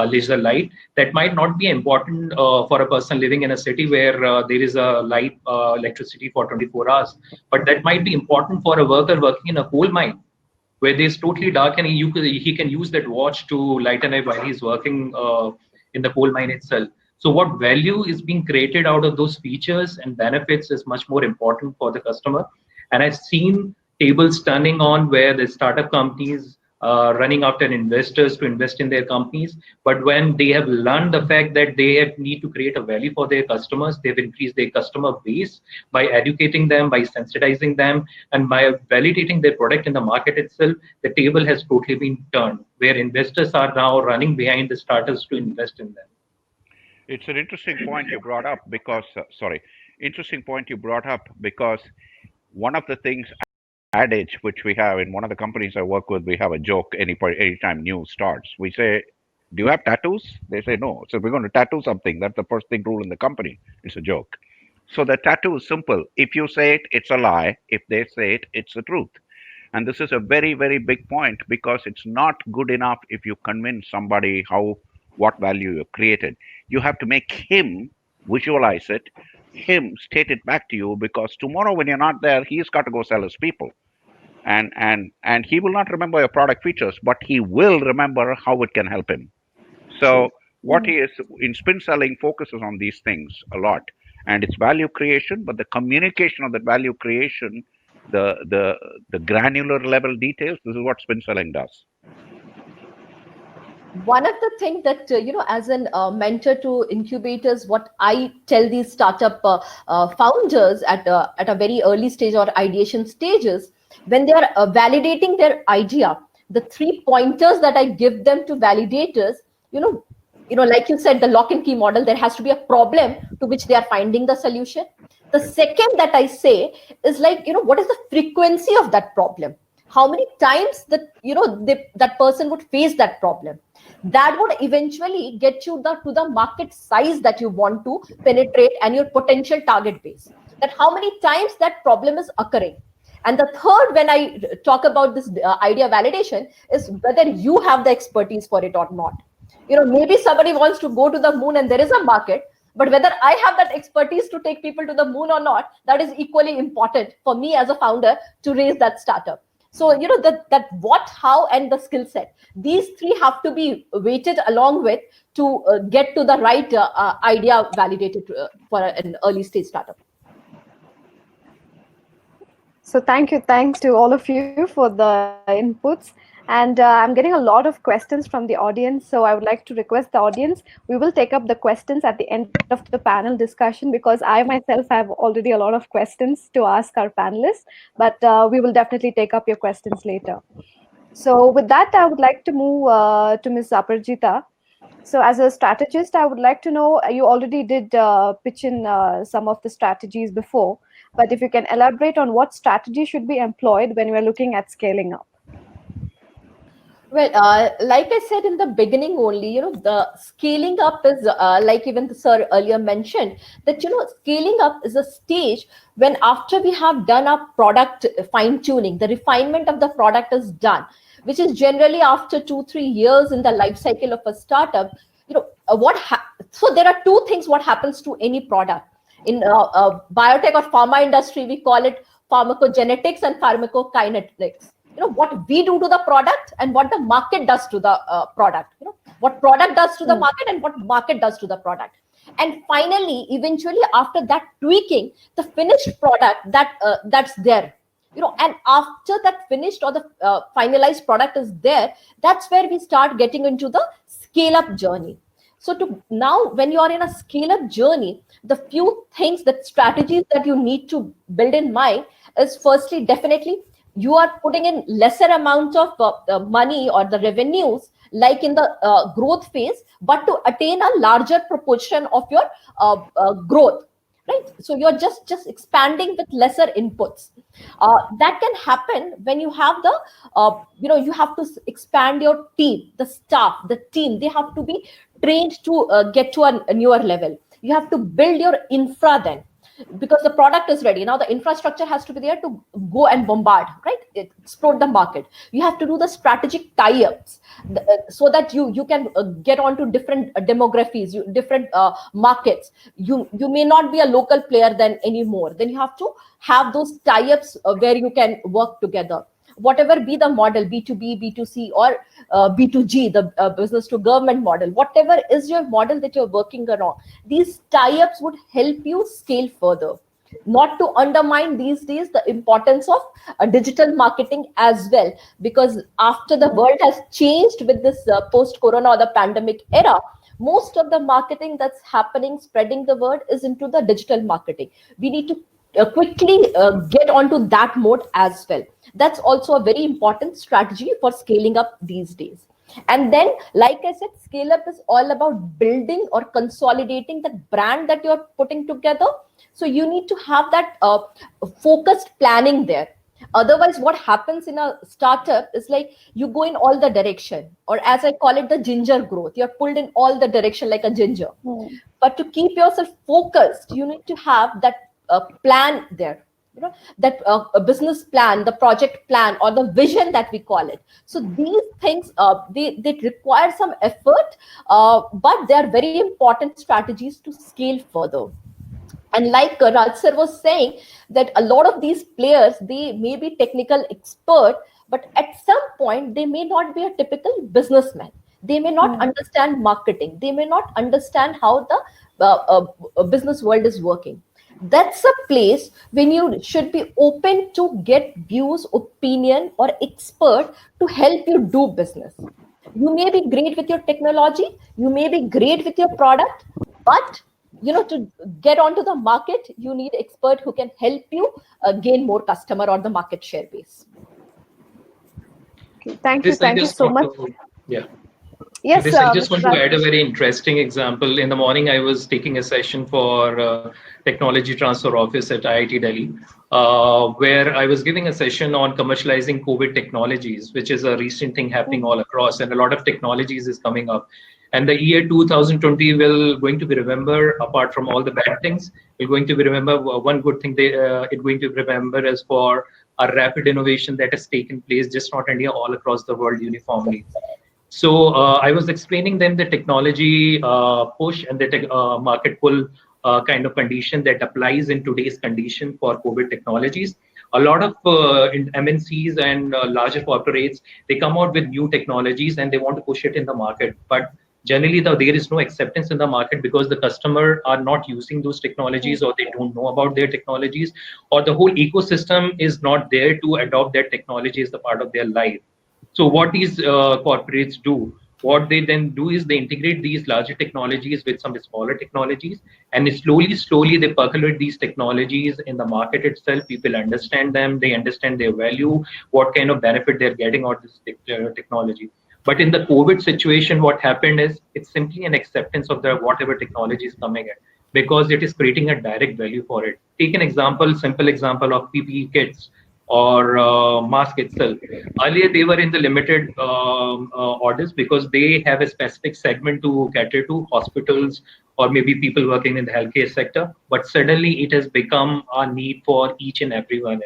laser light that might not be important for a person living in a city where there is a light electricity for 24 hours, but that might be important for a worker working in a coal mine where there's totally dark, and he can use that watch to lighten up while he's working in the coal mine itself. So what value is being created out of those features and benefits is much more important for the customer. And I've seen tables turning on where the startup companies running after investors to invest in their companies. But when they have learned the fact that they need to create a value for their customers, they've increased their customer base by educating them, by sensitizing them, and by validating their product in the market itself. The table has totally been turned, where investors are now running behind the startups to invest in them. It's an interesting point you brought up because, interesting point you brought up because one of the things adage which we have in one of the companies I work with, we have a joke anytime news starts. We say, "Do you have tattoos?" They say no. So we're going to tattoo something. That's the first thing rule in the company. It's a joke. So the tattoo is simple. If you say it, it's a lie. If they say it, it's the truth. And this is a very, very big point because it's not good enough if you convince somebody what value you created. You have to make him visualize it, him state it back to you, because tomorrow when you're not there, he's got to go sell his people. And he will not remember your product features, but he will remember how it can help him. So what he is in spin selling focuses on these things a lot, and it's value creation, but the communication of that value creation, the granular level details. This is what spin selling does. One of the things that as an mentor to incubators, what I tell these startup founders at a very early stage or ideation stages, when they are validating their idea, the 3 pointers that I give them to validators, like you said, the lock and key model, there has to be a problem to which they are finding the solution. The second that I say is like, what is the frequency of that problem? How many times that that person would face that problem? That would eventually get you to the market size that you want to penetrate and your potential target base. That how many times that problem is occurring. And the third, when I talk about this idea validation, is whether you have the expertise for it or not. Maybe somebody wants to go to the moon and there is a market, but whether I have that expertise to take people to the moon or not, that is equally important for me as a founder to raise that startup. So, that what, how, and the skill set, these 3 have to be weighted along with to get to the right idea validated for an early stage startup. So thanks to all of you for the inputs. And I'm getting a lot of questions from the audience. So I would like to request the audience, we will take up the questions at the end of the panel discussion, because I myself have already a lot of questions to ask our panelists, but we will definitely take up your questions later. So with that, I would like to move to Ms. Aparajita. So as a strategist, I would like to know, you already did pitch in some of the strategies before, but if you can elaborate on what strategy should be employed when we are looking at scaling up. Well, like I said in the beginning only, the scaling up is like even the sir earlier mentioned that, scaling up is a stage when after we have done our product fine tuning, the refinement of the product is done, which is generally after 2-3 years in the life cycle of a startup. So there are 2 things what happens to any product. In biotech or pharma industry, we call it pharmacogenetics and pharmacokinetics. What we do to the product and what the market does to the product. What product does to the market and what market does to the product. And finally, eventually, after that tweaking, the finished product that's there. And after that finished or the finalized product is there, that's where we start getting into the scale up journey. So now, when you are in a scale up journey, the few things, that strategies that you need to build in mind is, firstly, definitely you are putting in lesser amount of money or the revenues like in the growth phase, but to attain a larger proportion of your growth, right? So you're just expanding with lesser inputs. That can happen when you have the you have to expand your team, the staff, the team. They have to be trained to get to a newer level. You have to build your infra then, because the product is ready. Now the infrastructure has to be there to go and bombard, right? Explode the market. You have to do the strategic tie-ups so that you can get onto different demographies, different markets. You may not be a local player then anymore. Then you have to have those tie-ups where you can work together. Whatever be the model, B2B, B2C, or B2G, the business to government model, whatever is your model that you're working around, these tie-ups would help you scale further. Not to undermine these days the importance of digital marketing as well, because after the world has changed with this post-corona or the pandemic era, most of the marketing that's happening, spreading the word, is into the digital marketing. We need to quickly get onto that mode as well. That's also a very important strategy for scaling up these days. And then, like I said, scale up is all about building or consolidating that brand that you're putting together. So you need to have that focused planning there. Otherwise, what happens in a startup is like you go in all the direction, or as I call it, the ginger growth. You're pulled in all the direction like a ginger. But to keep yourself focused, you need to have that plan there. That a business plan, the project plan, or the vision that we call it. So these things, they require some effort, but they are very important strategies to scale further. And like Raj sir was saying, that a lot of these players, they may be technical expert, but at some point they may not be a typical businessman. They may not understand marketing. They may not understand how the business world is working. That's a place when you should be open to get views, opinion, or expert to help you do business. You may be great with your technology, you may be great with your product, but to get onto the market, you need expert who can help you gain more customer or the market share base. Okay, thank you so much. Yeah. Yes, This I just Mr. want to add a Rajesh. very interesting example. In the morning, I was taking a session for Technology Transfer Office at IIT Delhi, where I was giving a session on commercializing COVID technologies, which is a recent thing happening all across, and a lot of technologies is coming up. And the year 2020 will going to be remembered, apart from all the bad things, we're going to be remember one good thing it's going to be remembered as for a rapid innovation that has taken place, just not India, all across the world uniformly. So I was explaining them the technology push and the market pull kind of condition that applies in today's condition for COVID technologies. A lot of MNCs and larger corporates, they come out with new technologies and they want to push it in the market. But generally, there is no acceptance in the market because the customer are not using those technologies, or they don't know about their technologies, or the whole ecosystem is not there to adopt that technology as the part of their life. So what these corporates do, what they then do is they integrate these larger technologies with some smaller technologies, and slowly they percolate these technologies in the market itself. People understand them, they understand their value, what kind of benefit they're getting out of this technology. But in the COVID situation, what happened is it's simply an acceptance of the whatever technology is coming in, because it is creating a direct value for it. Take an example, simple example of PPE kits or mask itself. Earlier, they were in the limited orders because they have a specific segment to cater to, hospitals or maybe people working in the healthcare sector. But suddenly, it has become a need for each and everyone.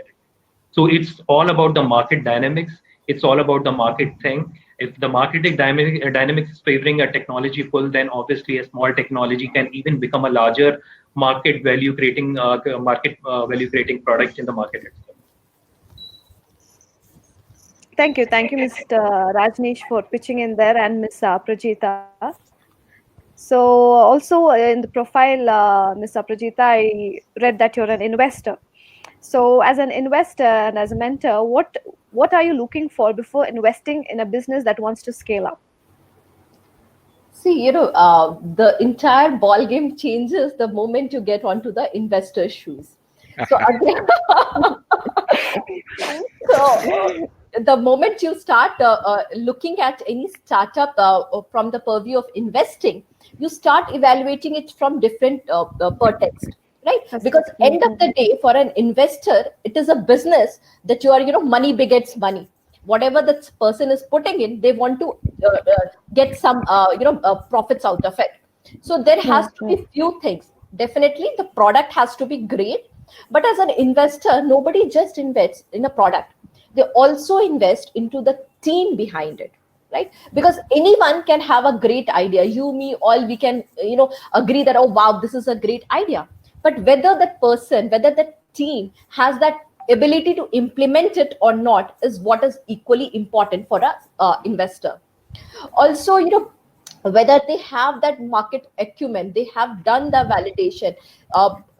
So it's all about the market dynamics. It's all about the market thing. If the marketing dynamics is favoring a technology pull, then obviously a small technology can even become a larger market value creating value creating product in the market itself. Thank you, Mr. Rajneesh, for pitching in there, and Ms. Prajita. So, also in the profile, Ms. Prajita, I read that you're an investor. So, as an investor and as a mentor, what are you looking for before investing in a business that wants to scale up? See, the entire ball game changes the moment you get onto the investor's shoes. So again, so the moment you start looking at any startup from the purview of investing, you start evaluating it from different pertext, right? Because end of the day, for an investor, it is a business that you are, money begets money. Whatever the person is putting in, they want to get some, profits out of it. So there has to be few things. Definitely, the product has to be great. But as an investor, nobody just invests in a product. They also invest into the team behind it, right? Because anyone can have a great idea. You, me, all, we can, agree that, oh, wow, this is a great idea. But whether that person, whether that team has that ability to implement it or not is what is equally important for a investor. Also, whether they have that market acumen, they have done the validation.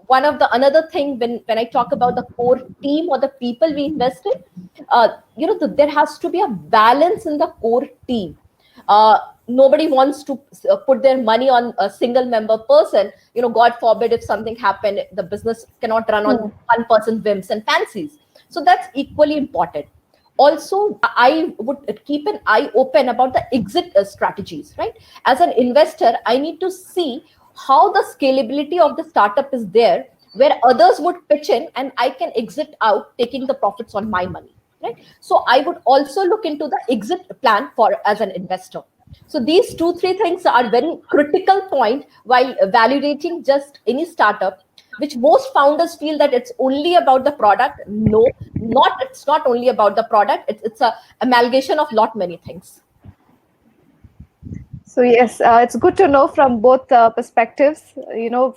one of the another thing when I talk about the core team or the people we invested, there has to be a balance in the core team. Nobody wants to put their money on a single member person. God forbid if something happened, the business cannot run on one person whims and fancies. So that's equally important. Also, I would keep an eye open about the exit strategies, right? As an investor, I need to see how the scalability of the startup is there, where others would pitch in and I can exit out taking the profits on my money, right? So I would also look into the exit plan for as an investor. So these two, three things are very critical point while validating just any startup, which most founders feel that it's only about the product. No, it's not only about the product. It's a amalgamation of lot many things. So yes, it's good to know from both perspectives.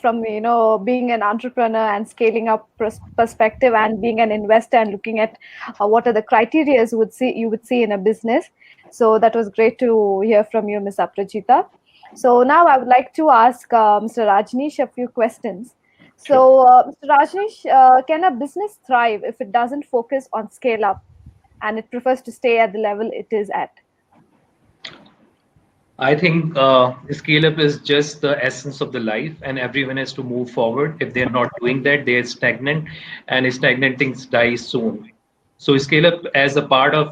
From being an entrepreneur and scaling up perspective, and being an investor and looking at what are the criteria you would see in a business. So that was great to hear from you, Ms. Aprajita. So now I would like to ask Mr. Rajneesh a few questions. So, Mr. Rajneesh, can a business thrive if it doesn't focus on scale up and it prefers to stay at the level it is at? I think scale up is just the essence of the life, and everyone has to move forward. If they're not doing that, they're stagnant, and stagnant things die soon. So scale up as a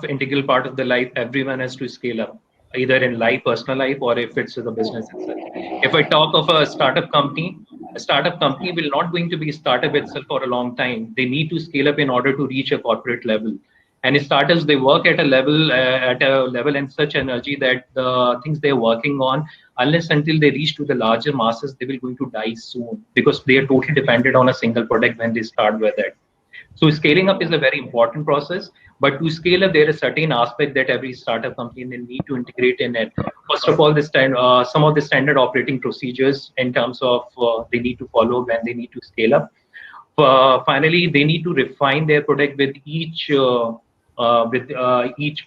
integral part of the life. Everyone has to scale up, either in life, personal life, or if it's the business itself. If I talk of a startup company will not going to be a startup itself for a long time. They need to scale up in order to reach a corporate level. And startups, they work at a level and such energy that the things they're working on, unless until they reach to the larger masses, they will going to die soon, because they are totally dependent on a single product when they start with it. So scaling up is a very important process, but to scale up, there is a certain aspect that every startup company they need to integrate in it. First of all, some of the standard operating procedures in terms of they need to follow when they need to scale up. Finally, they need to refine their product with each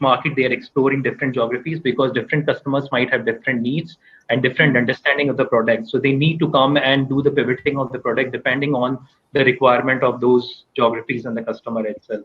market. They are exploring different geographies, because different customers might have different needs and different understanding of the product. So they need to come and do the pivoting of the product depending on the requirement of those geographies and the customer itself.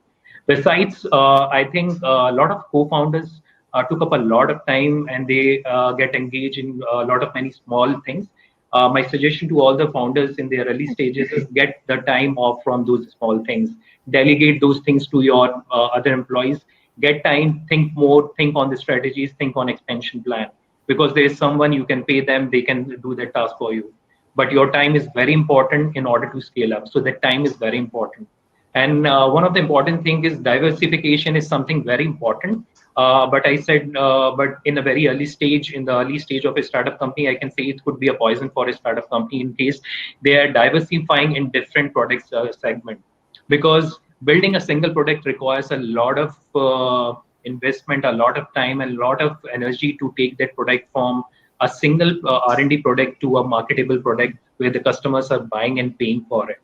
Besides, I think a lot of co-founders took up a lot of time, and they get engaged in a lot of many small things. My suggestion to all the founders in their early stages is get the time off from those small things. Delegate those things to your other employees. Get time, think more, think on the strategies, think on expansion plan. Because there is someone you can pay them, they can do that task for you. But your time is very important in order to scale up. So that time is very important. And one of the important things is diversification is something very important. But I said, but in a very early stage, in the early stage of a startup company, I can say it could be a poison for a startup company in case they are diversifying in different products segment. Because building a single product requires a lot of investment, a lot of time, and a lot of energy to take that product from a single R&D product to a marketable product where the customers are buying and paying for it.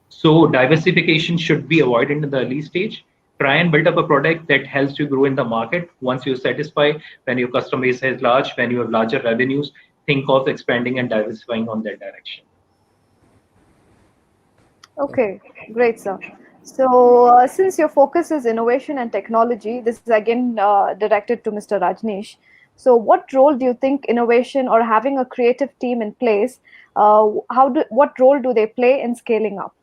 So diversification should be avoided in the early stage. Try and build up a product that helps you grow in the market. Once you're satisfied, when your customer base is large, when you have larger revenues, think of expanding and diversifying on that direction. Okay, great, sir. So, since your focus is innovation and technology, this is again directed to Mr. Rajneesh. So, what role do you think innovation or having a creative team in place, what role do they play in scaling up?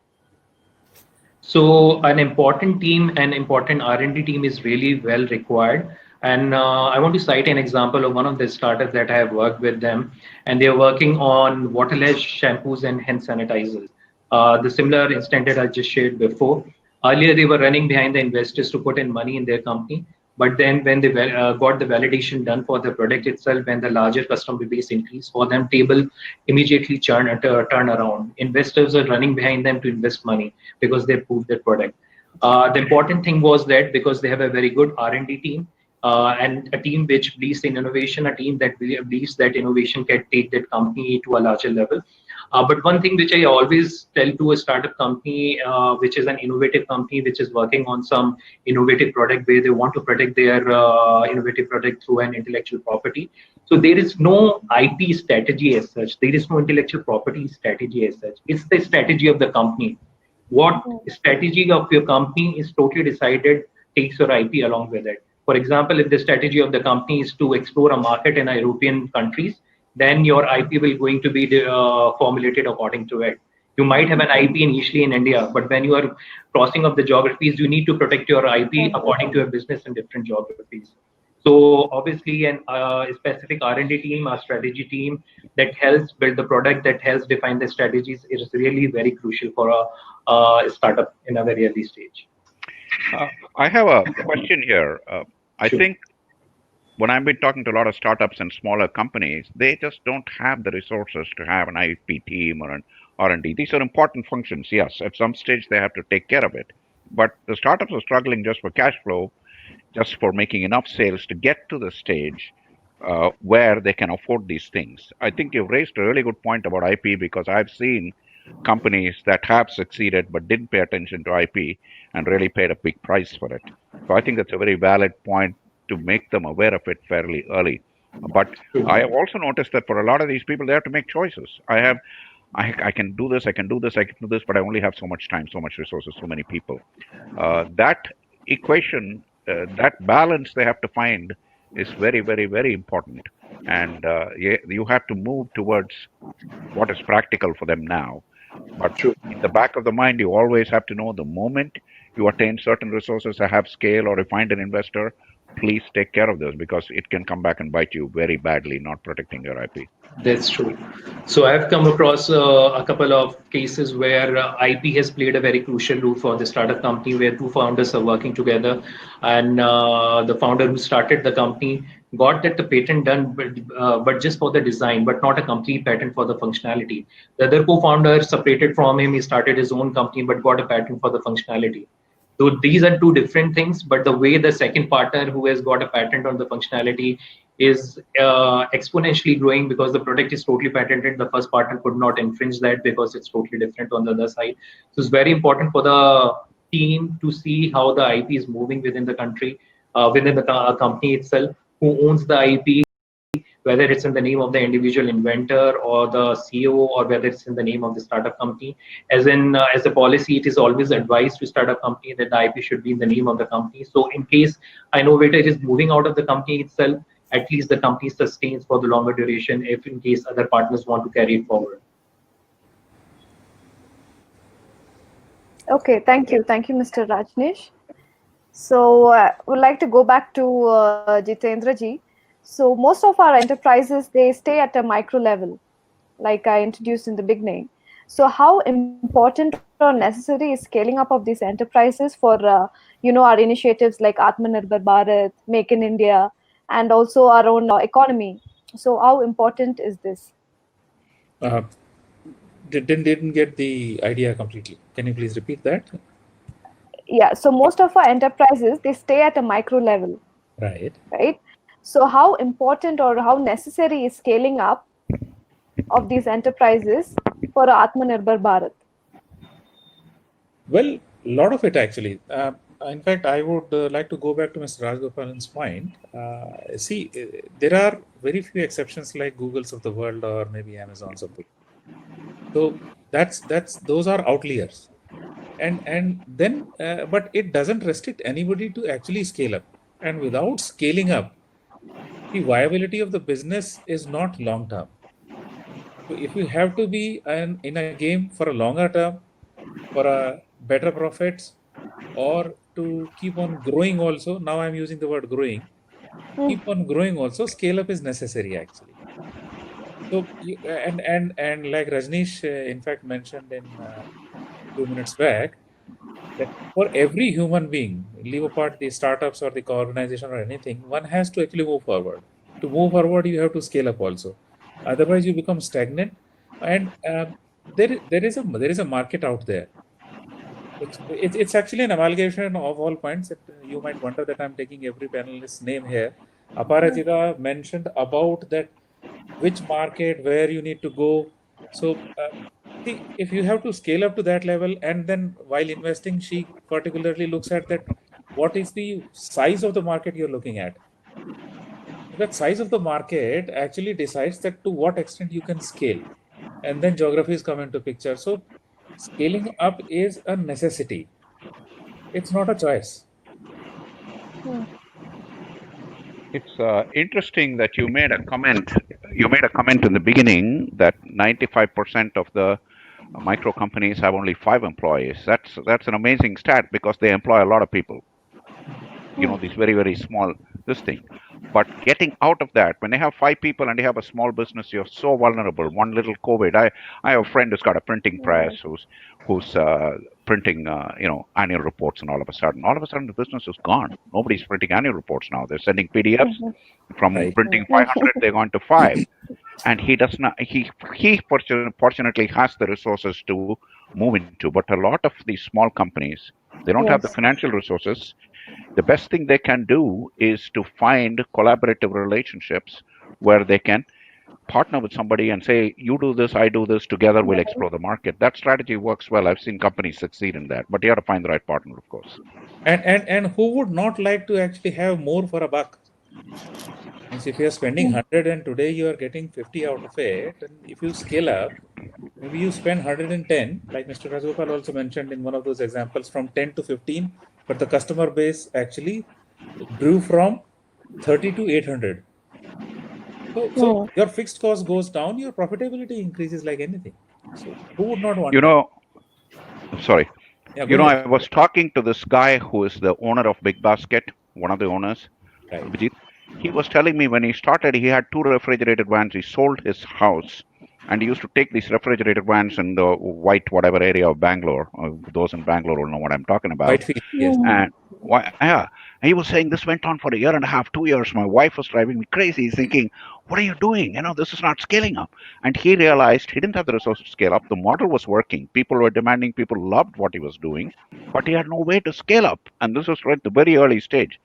So an important team, an important R&D team is really well required. And I want to cite an example of one of the startups that I have worked with them, and they're working on waterless shampoos and hand sanitizers. The similar instance that I just shared before. Earlier, they were running behind the investors to put in money in their company. But then when they got the validation done for the product itself, when the larger customer base increased for them, table immediately turn around. Investors are running behind them to invest money because they proved their product. The important thing was that because they have a very good R&D team and a team which believes in innovation, a team that believes that innovation can take that company to a larger level, But one thing which I always tell to a startup company, which is an innovative company, which is working on some innovative product where they want to protect their innovative product through an intellectual property. So there is no IP strategy as such. There is no intellectual property strategy as such. It's the strategy of the company. What strategy of your company is totally decided takes your IP along with it. For example, if the strategy of the company is to explore a market in European countries, then your IP will going to be formulated according to it. You might have an IP initially in India, but when you are crossing of the geographies, you need to protect your IP according to your business in different geographies. So obviously, an specific R&D team, a strategy team that helps build the product, that helps define the strategies, is really very crucial for a startup in a very early stage. I have a question here. I Sure. think when I've been talking to a lot of startups and smaller companies, they just don't have the resources to have an IP team or an R&D. These are important functions. Yes, at some stage they have to take care of it. But the startups are struggling just for cash flow, just for making enough sales to get to the stage where they can afford these things. I think you've raised a really good point about IP because I've seen companies that have succeeded but didn't pay attention to IP and really paid a big price for it. So I think that's a very valid point to make them aware of it fairly early. But I have also noticed that for a lot of these people, they have to make choices. I can do this, I can do this, I can do this, but I only have so much time, so much resources, so many people. That equation, that balance they have to find is very, very, very important. And you have to move towards what is practical for them now. But in the back of the mind, you always have to know the moment you attain certain resources, have scale, or you find an investor, please take care of this because it can come back and bite you very badly, not protecting your IP. That's true. So I've come across a couple of cases where IP has played a very crucial role for the startup company where two founders are working together, and the founder who started the company got that the patent done, but just for the design, but not a complete patent for the functionality. The other co-founder separated from him. He started his own company, but got a patent for the functionality. So these are two different things, but the way the second partner who has got a patent on the functionality is exponentially growing because the product is totally patented. The first partner could not infringe that because it's totally different on the other side. So it's very important for the team to see how the IP is moving within the country, within the company itself, who owns the IP, whether it's in the name of the individual inventor or the CEO, or whether it's in the name of the startup company. As a policy, it is always advised to start a company that the IP should be in the name of the company. So in case an innovator is moving out of the company itself, at least the company sustains for the longer duration if in case other partners want to carry it forward. Okay, thank you, Mr. Rajneesh. So would like to go back to Jitendra ji. So most of our enterprises, they stay at a micro level, like I introduced in the beginning. So how important or necessary is scaling up of these enterprises for our initiatives like Atmanirbhar Bharat, Make in India, and also our own economy. So how important is this? Uh, didn't get the idea completely. Can you please repeat that? Yeah, so most of our enterprises, they stay at a micro level, Right. right? So how important or how necessary is scaling up of these enterprises for Atmanirbhar Bharat? Well, a lot of it actually. In fact, I would like to go back to Mr. Rajgopalan's point. See, there are very few exceptions like Googles of the world or maybe Amazons of the world. So that's those are outliers, and then but it doesn't restrict anybody to actually scale up. And without scaling up, the viability of the business is not long term. So if you have to be in a game for a longer term, for a better profits, or to keep on growing also, now I'm using the word growing, keep on growing also, scale up is necessary actually. So and like Rajneesh in fact mentioned in 2 minutes back, that for every human being, leave apart the startups or the organization or anything, one has to actually move forward. To move forward, you have to scale up also. Otherwise, you become stagnant. And there is a market out there. It's actually an amalgamation of all points. You might wonder that I'm taking every panelist's name here. Aparajita mentioned about that which market, where you need to go. So, see, if you have to scale up to that level, and then while investing, she particularly looks at that what is the size of the market you're looking at. That size of the market actually decides that to what extent you can scale, and then geographies come into picture. So, scaling up is a necessity. It's not a choice. It's interesting that you made a comment. You made a comment in the beginning that 95% of the micro companies have only 5 employees. That's an amazing stat because they employ a lot of people. These very small this thing. But getting out of that, when they have 5 people and they have a small business, you're so vulnerable. One little COVID. I have a friend who's got a printing press who's printing annual reports, and all of a sudden the business is gone. Nobody's printing annual reports now. They're sending PDFs. From Right. printing 500, they're going to 5. And he does not. He fortunately has the resources to move into. But a lot of these small companies, they don't have the Yes. financial resources. The best thing they can do is to find collaborative relationships where they can partner with somebody and say, you do this, I do this, together we'll explore the market. That strategy works well. I've seen companies succeed in that, but you have to find the right partner, of course. And who would not like to actually have more for a buck? Means if you are spending 100 and today you are getting 50 out of it, and if you scale up, maybe you spend 110, like Mr. Rajgopal also mentioned in one of those examples, from 10 to 15, but the customer base actually grew from 30 to 800. So your fixed cost goes down, your profitability increases like anything. So who would not want You that? know, sorry. Yeah, go I ahead. was talking to this guy who is the owner of Big Basket, one of the owners, Right. Vijit. He was telling me when he started, he had 2 refrigerated vans. He sold his house, and he used to take these refrigerated vans in the white whatever area of Bangalore. Those in Bangalore will know what I'm talking about. Whitefield, yes. And why? Yeah, and he was saying this went on for a year and a half, 2 years. My wife was driving me crazy, thinking, "What are you doing? This is not scaling up." And he realized he didn't have the resources to scale up. The model was working. People were demanding. People loved what he was doing, but he had no way to scale up. And this was right at the very early stage.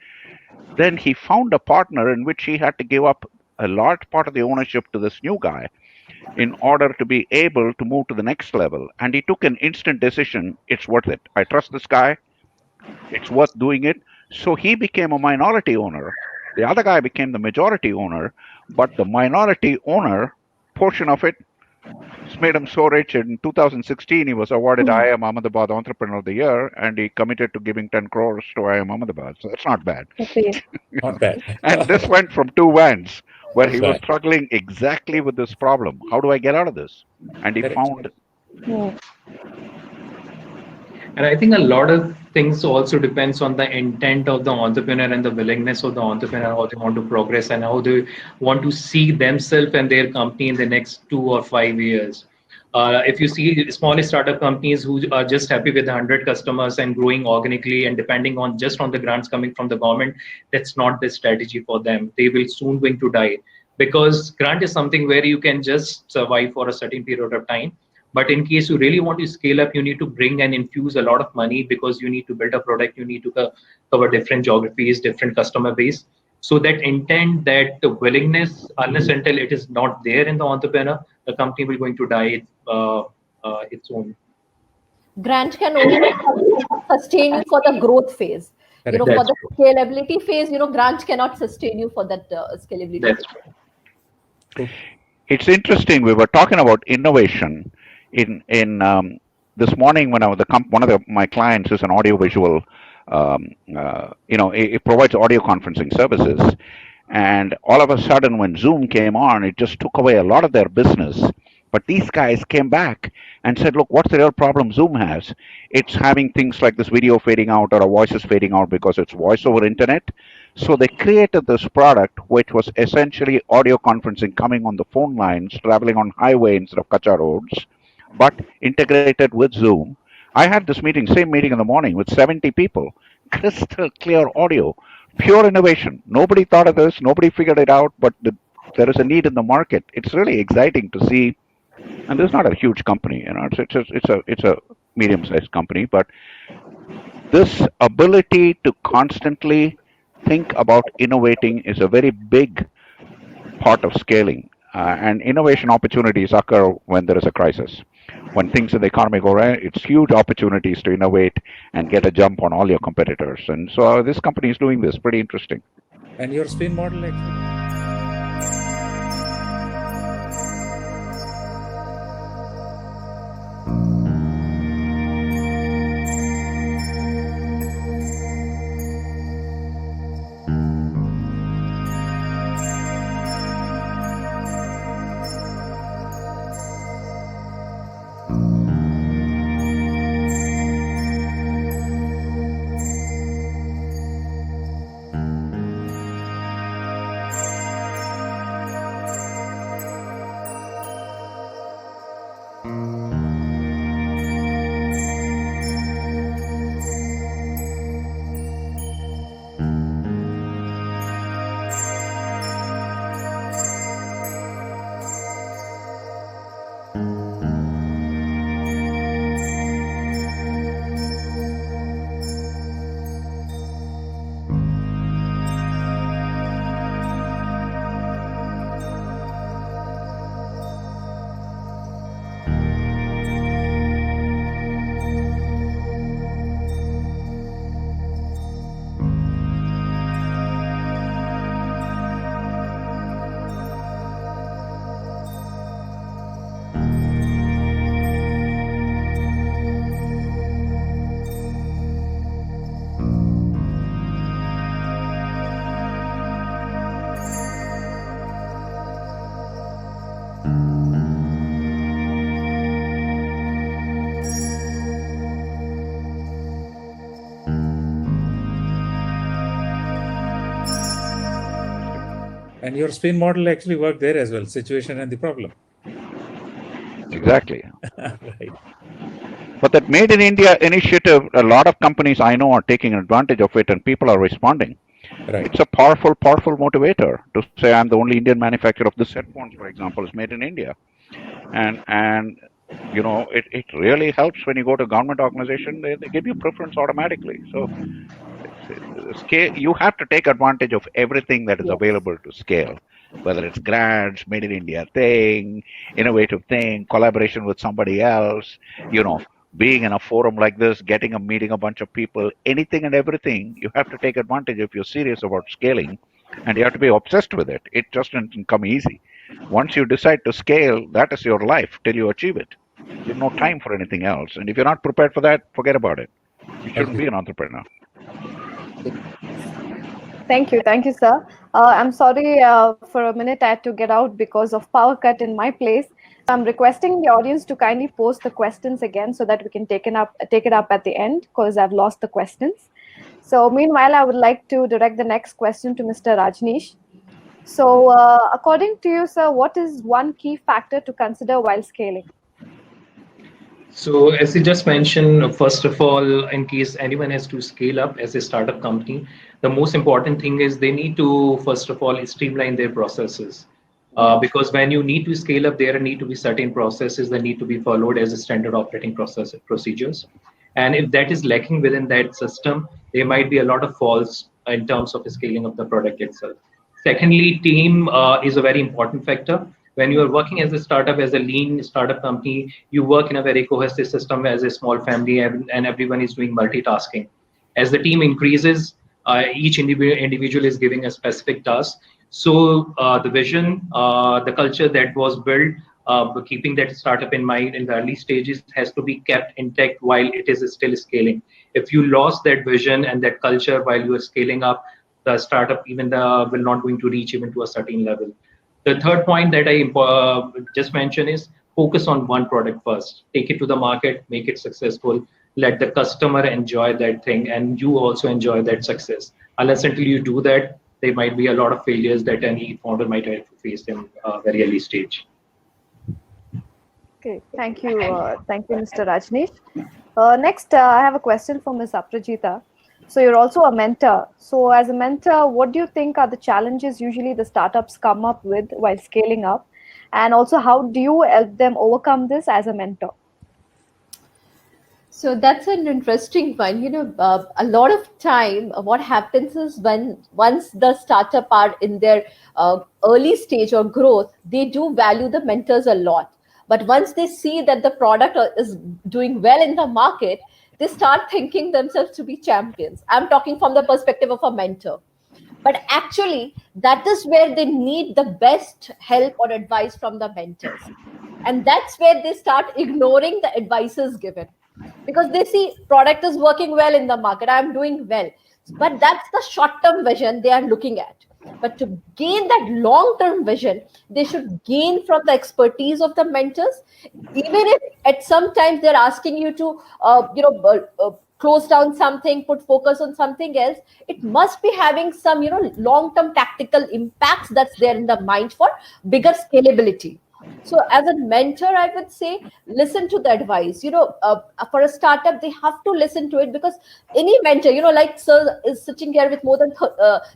Then he found a partner in which he had to give up a large part of the ownership to this new guy in order to be able to move to the next level. And he took an instant decision. It's worth it. I trust this guy. It's worth doing it. So he became a minority owner. The other guy became the majority owner, but the minority owner portion of it made him so rich. In 2016, he was awarded IIM Ahmedabad Entrepreneur of the Year, and he committed to giving 10 crores to IIM Ahmedabad. So that's not bad. Okay. Not bad. And this went from 2 vans where he was Right. struggling exactly with this problem. How do I get out of this? And he Correct. found. And I think a lot of things also depends on the intent of the entrepreneur and the willingness of the entrepreneur, how they want to progress and how they want to see themselves and their company in the next 2 or 5 years. If you see small startup companies who are just happy with 100 customers and growing organically and depending on just on the grants coming from the government, that's not the strategy for them. They will soon going to die because grant is something where you can just survive for a certain period of time. But in case you really want to scale up, you need to bring and infuse a lot of money because you need to build a product, you need to cover different geographies, different customer base. So that intent, that willingness, unless until it is not there in the entrepreneur, the company will going to die its own. Grant can only sustain you for the growth phase. Correct. For That's the true. scalability phase, grant cannot sustain you for that scalability That's phase. true. True. It's interesting. We were talking about innovation in this morning when I was one of my clients is an audiovisual. It provides audio conferencing services, and all of a sudden, when Zoom came on, it just took away a lot of their business. But these guys came back and said, look, what's the real problem Zoom has? It's having things like this video fading out or a voice is fading out because it's voice over internet. So they created this product, which was essentially audio conferencing coming on the phone lines, traveling on highway instead of kacha roads, but integrated with Zoom. I had this meeting, same meeting in the morning with 70 people, crystal clear audio. Pure innovation. Nobody thought of this. Nobody figured it out, but there is a need in the market. It's really exciting to see. And this is not a huge company, it's a medium-sized company, but this ability to constantly think about innovating is a very big part of scaling. And innovation opportunities occur when there is a crisis. When things in the economy go right, it's huge opportunities to innovate and get a jump on all your competitors. And so this company is doing this. Pretty interesting. And your spin model actually. And your spin model actually worked there as well, situation and the problem. Exactly. Right. But that Made in India initiative, a lot of companies I know are taking advantage of it and people are responding. Right. It's a powerful, powerful motivator to say I'm the only Indian manufacturer of this headphones, for example, is made in India. And it really helps when you go to a government organization, they give you preference automatically. So scale, you have to take advantage of everything that is Yes. available to scale, whether it's grants, made in India thing, innovative thing, collaboration with somebody else, you know, being in a forum like this, getting a meeting a bunch of people, anything and everything, you have to take advantage if you're serious about scaling, and you have to be obsessed with it. It just doesn't come easy. Once you decide to scale, that is your life till you achieve it. You have no time for anything else. And if you're not prepared for that, forget about it. You shouldn't Agree. be an entrepreneur. Thank you, sir. I'm sorry for a minute I had to get out because of power cut in my place. So I'm requesting the audience to kindly post the questions again so that we can take it up at the end because I've lost the questions. So meanwhile, I would like to direct the next question to Mr. Rajneesh. So, according to you, sir, what is one key factor to consider while scaling? So, as you just mentioned, first of all, in case anyone has to scale up as a startup company, the most important thing is they need to, first of all, streamline their processes. Because when you need to scale up, there need to be certain processes that need to be followed as a standard operating process procedures. And if that is lacking within that system, there might be a lot of faults in terms of scaling of the product itself. Secondly, team is a very important factor. When you are working as a startup, as a lean startup company, you work in a very cohesive system as a small family, and everyone is doing multitasking. As the team increases, each individual is giving a specific task. So the vision, the culture that was built, keeping that startup in mind in the early stages has to be kept intact while it is still scaling. If you lost that vision and that culture while you are scaling up, the startup will not going to reach even to a certain level. The third point that I just mentioned is focus on one product first. Take it to the market, make it successful. Let the customer enjoy that thing, and you also enjoy that success. Unless until you do that, there might be a lot of failures that any founder might have to face in a very early stage. Okay, thank you, Mr. Rajneesh. Next, I have a question for Ms. Aprajita. So you're also a mentor. So as a mentor, what do you think are the challenges usually the startups come up with while scaling up? And also, how do you help them overcome this as a mentor? So that's an interesting one. A lot of time, what happens is when once the startup are in their early stage or growth, they do value the mentors a lot. But once they see that the product is doing well in the market, they start thinking themselves to be champions. I'm talking from the perspective of a mentor. But actually, that is where they need the best help or advice from the mentors. And that's where they start ignoring the advices given, because they see product is working well in the market, I'm doing well. But that's the short term vision they are looking at. But to gain that long term vision, they should gain from the expertise of the mentors. Even if at some times they're asking you to close down something, put focus on something else, it must be having some long term tactical impacts that's there in the mind for bigger scalability. So as a mentor, I would say listen to the advice. For a startup, they have to listen to it, because any mentor, like sir is sitting here with more than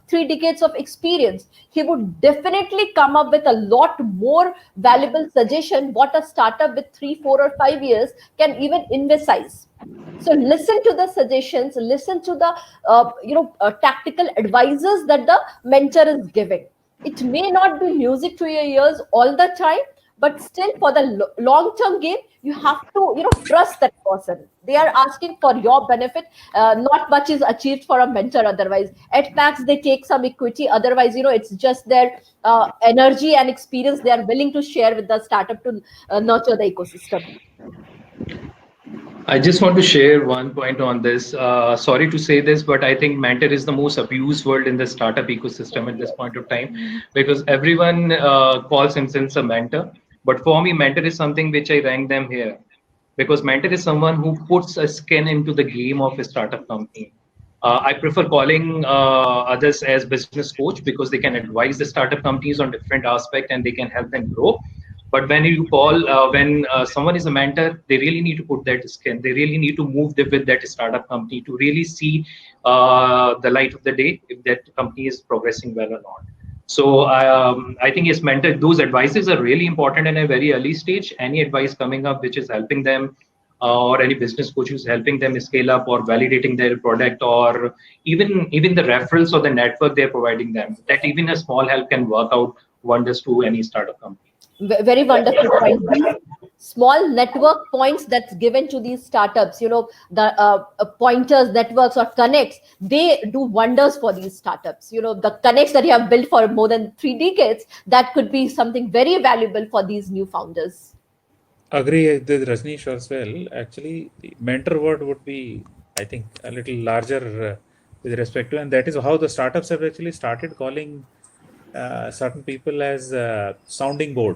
3 decades of experience, he would definitely come up with a lot more valuable suggestion what a startup with 3, 4, or 5 years can even invest. So listen to the suggestions, listen to the tactical advices that the mentor is giving. It may not be music to your ears all the time, but still for the long term game, you have to trust that person. They are asking for your benefit. Not much is achieved for a mentor otherwise. At max they take some equity, otherwise it's just their energy and experience they are willing to share with the startup to nurture the ecosystem. I just want to share one point on this. Sorry to say this, but I think mentor is the most abused word in the startup ecosystem at this point of time, because everyone calls themselves a mentor. But for me, mentor is something which I rank them here, because mentor is someone who puts a skin into the game of a startup company. I prefer calling others as business coach, because they can advise the startup companies on different aspects and they can help them grow. But when someone is a mentor, they really need to put that skin. They really need to move with that startup company to really see the light of the day if that company is progressing well or not. So I think yes, mentor, those advices are really important in a very early stage. Any advice coming up which is helping them, or any business coach who's helping them scale up or validating their product, or even the referrals or the network they're providing them, that even a small help can work out wonders to any startup company. Very wonderful point. These small network points that's given to these startups, the pointers, networks, or connects, they do wonders for these startups. The connects that you have built for more than 3 decades, that could be something very valuable for these new founders. Agree with Rajneesh as well. Actually, the mentor word would be, I think, a little larger with respect to, and that is how the startups have actually started calling certain people as sounding board,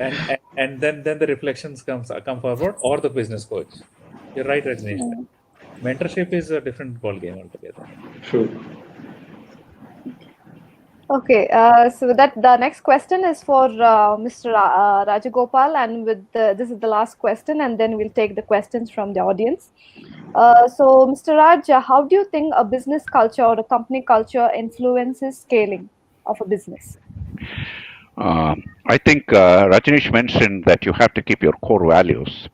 and then the reflections come forward, or the business coach. You're right, Rajneesh. Mentorship is a different ball game altogether. True. Okay, so that the next question is for Mr. Rajagopal, and this is the last question, and then we'll take the questions from the audience. So, Mr. Raj, how do you think a business culture or a company culture influences scaling of a business? I think Rajneesh mentioned that you have to keep your core values.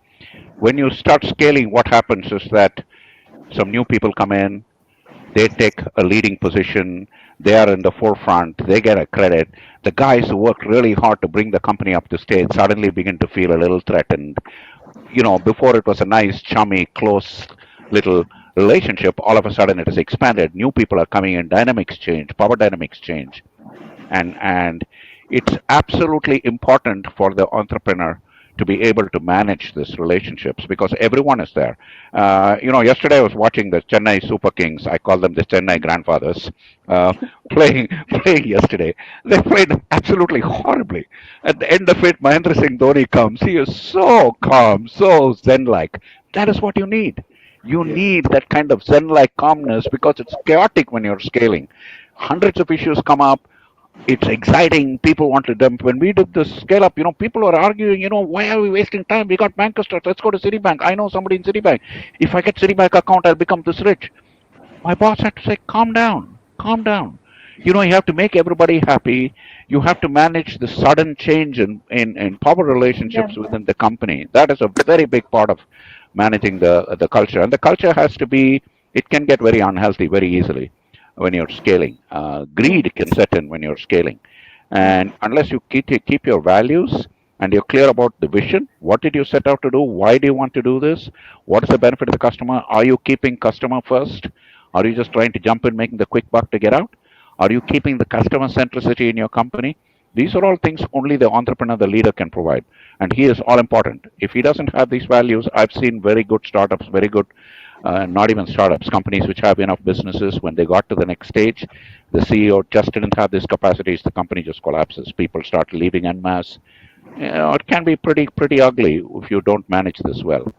When you start scaling, what happens is that some new people come in, they take a leading position, they are in the forefront, they get a credit. The guys who worked really hard to bring the company up to stage suddenly begin to feel a little threatened. Before it was a nice, chummy, close little relationship, all of a sudden it has expanded. New people are coming in, dynamics change, power dynamics change. And it's absolutely important for the entrepreneur to be able to manage these relationships, because everyone is there. Yesterday I was watching the Chennai Super Kings. I call them the Chennai grandfathers, uh, playing playing yesterday. They played absolutely horribly. At the end of it, Mahendra Singh Dhoni comes. He is so calm, so zen-like. That is what you need. You Yes. need that kind of zen-like calmness, because it's chaotic when you're scaling. Hundreds of issues come up. It's exciting. People want to dump. When we did this scale up, people are arguing, why are we wasting time? We got bank start. Let's go to Citibank. I know somebody in Citibank. If I get Citibank account, I'll become this rich. My boss had to say, calm down, calm down. You have to make everybody happy. You have to manage the sudden change in power relationships Yeah. within the company. That is a very big part of managing the culture. And the culture has to be, it can get very unhealthy very easily when you're scaling. Greed can set in when you're scaling. And unless you keep your values and you're clear about the vision, what did you set out to do? Why do you want to do this? What is the benefit of the customer? Are you keeping customer first? Are you just trying to jump in, making the quick buck to get out? Are you keeping the customer centricity in your company? These are all things only the entrepreneur, the leader can provide. And he is all important. If he doesn't have these values, I've seen very good startups, very good, not even startups, companies which have enough businesses, when they got to the next stage, the CEO just didn't have these capacities, the company just collapses. People start leaving en masse. It can be pretty ugly if you don't manage this well.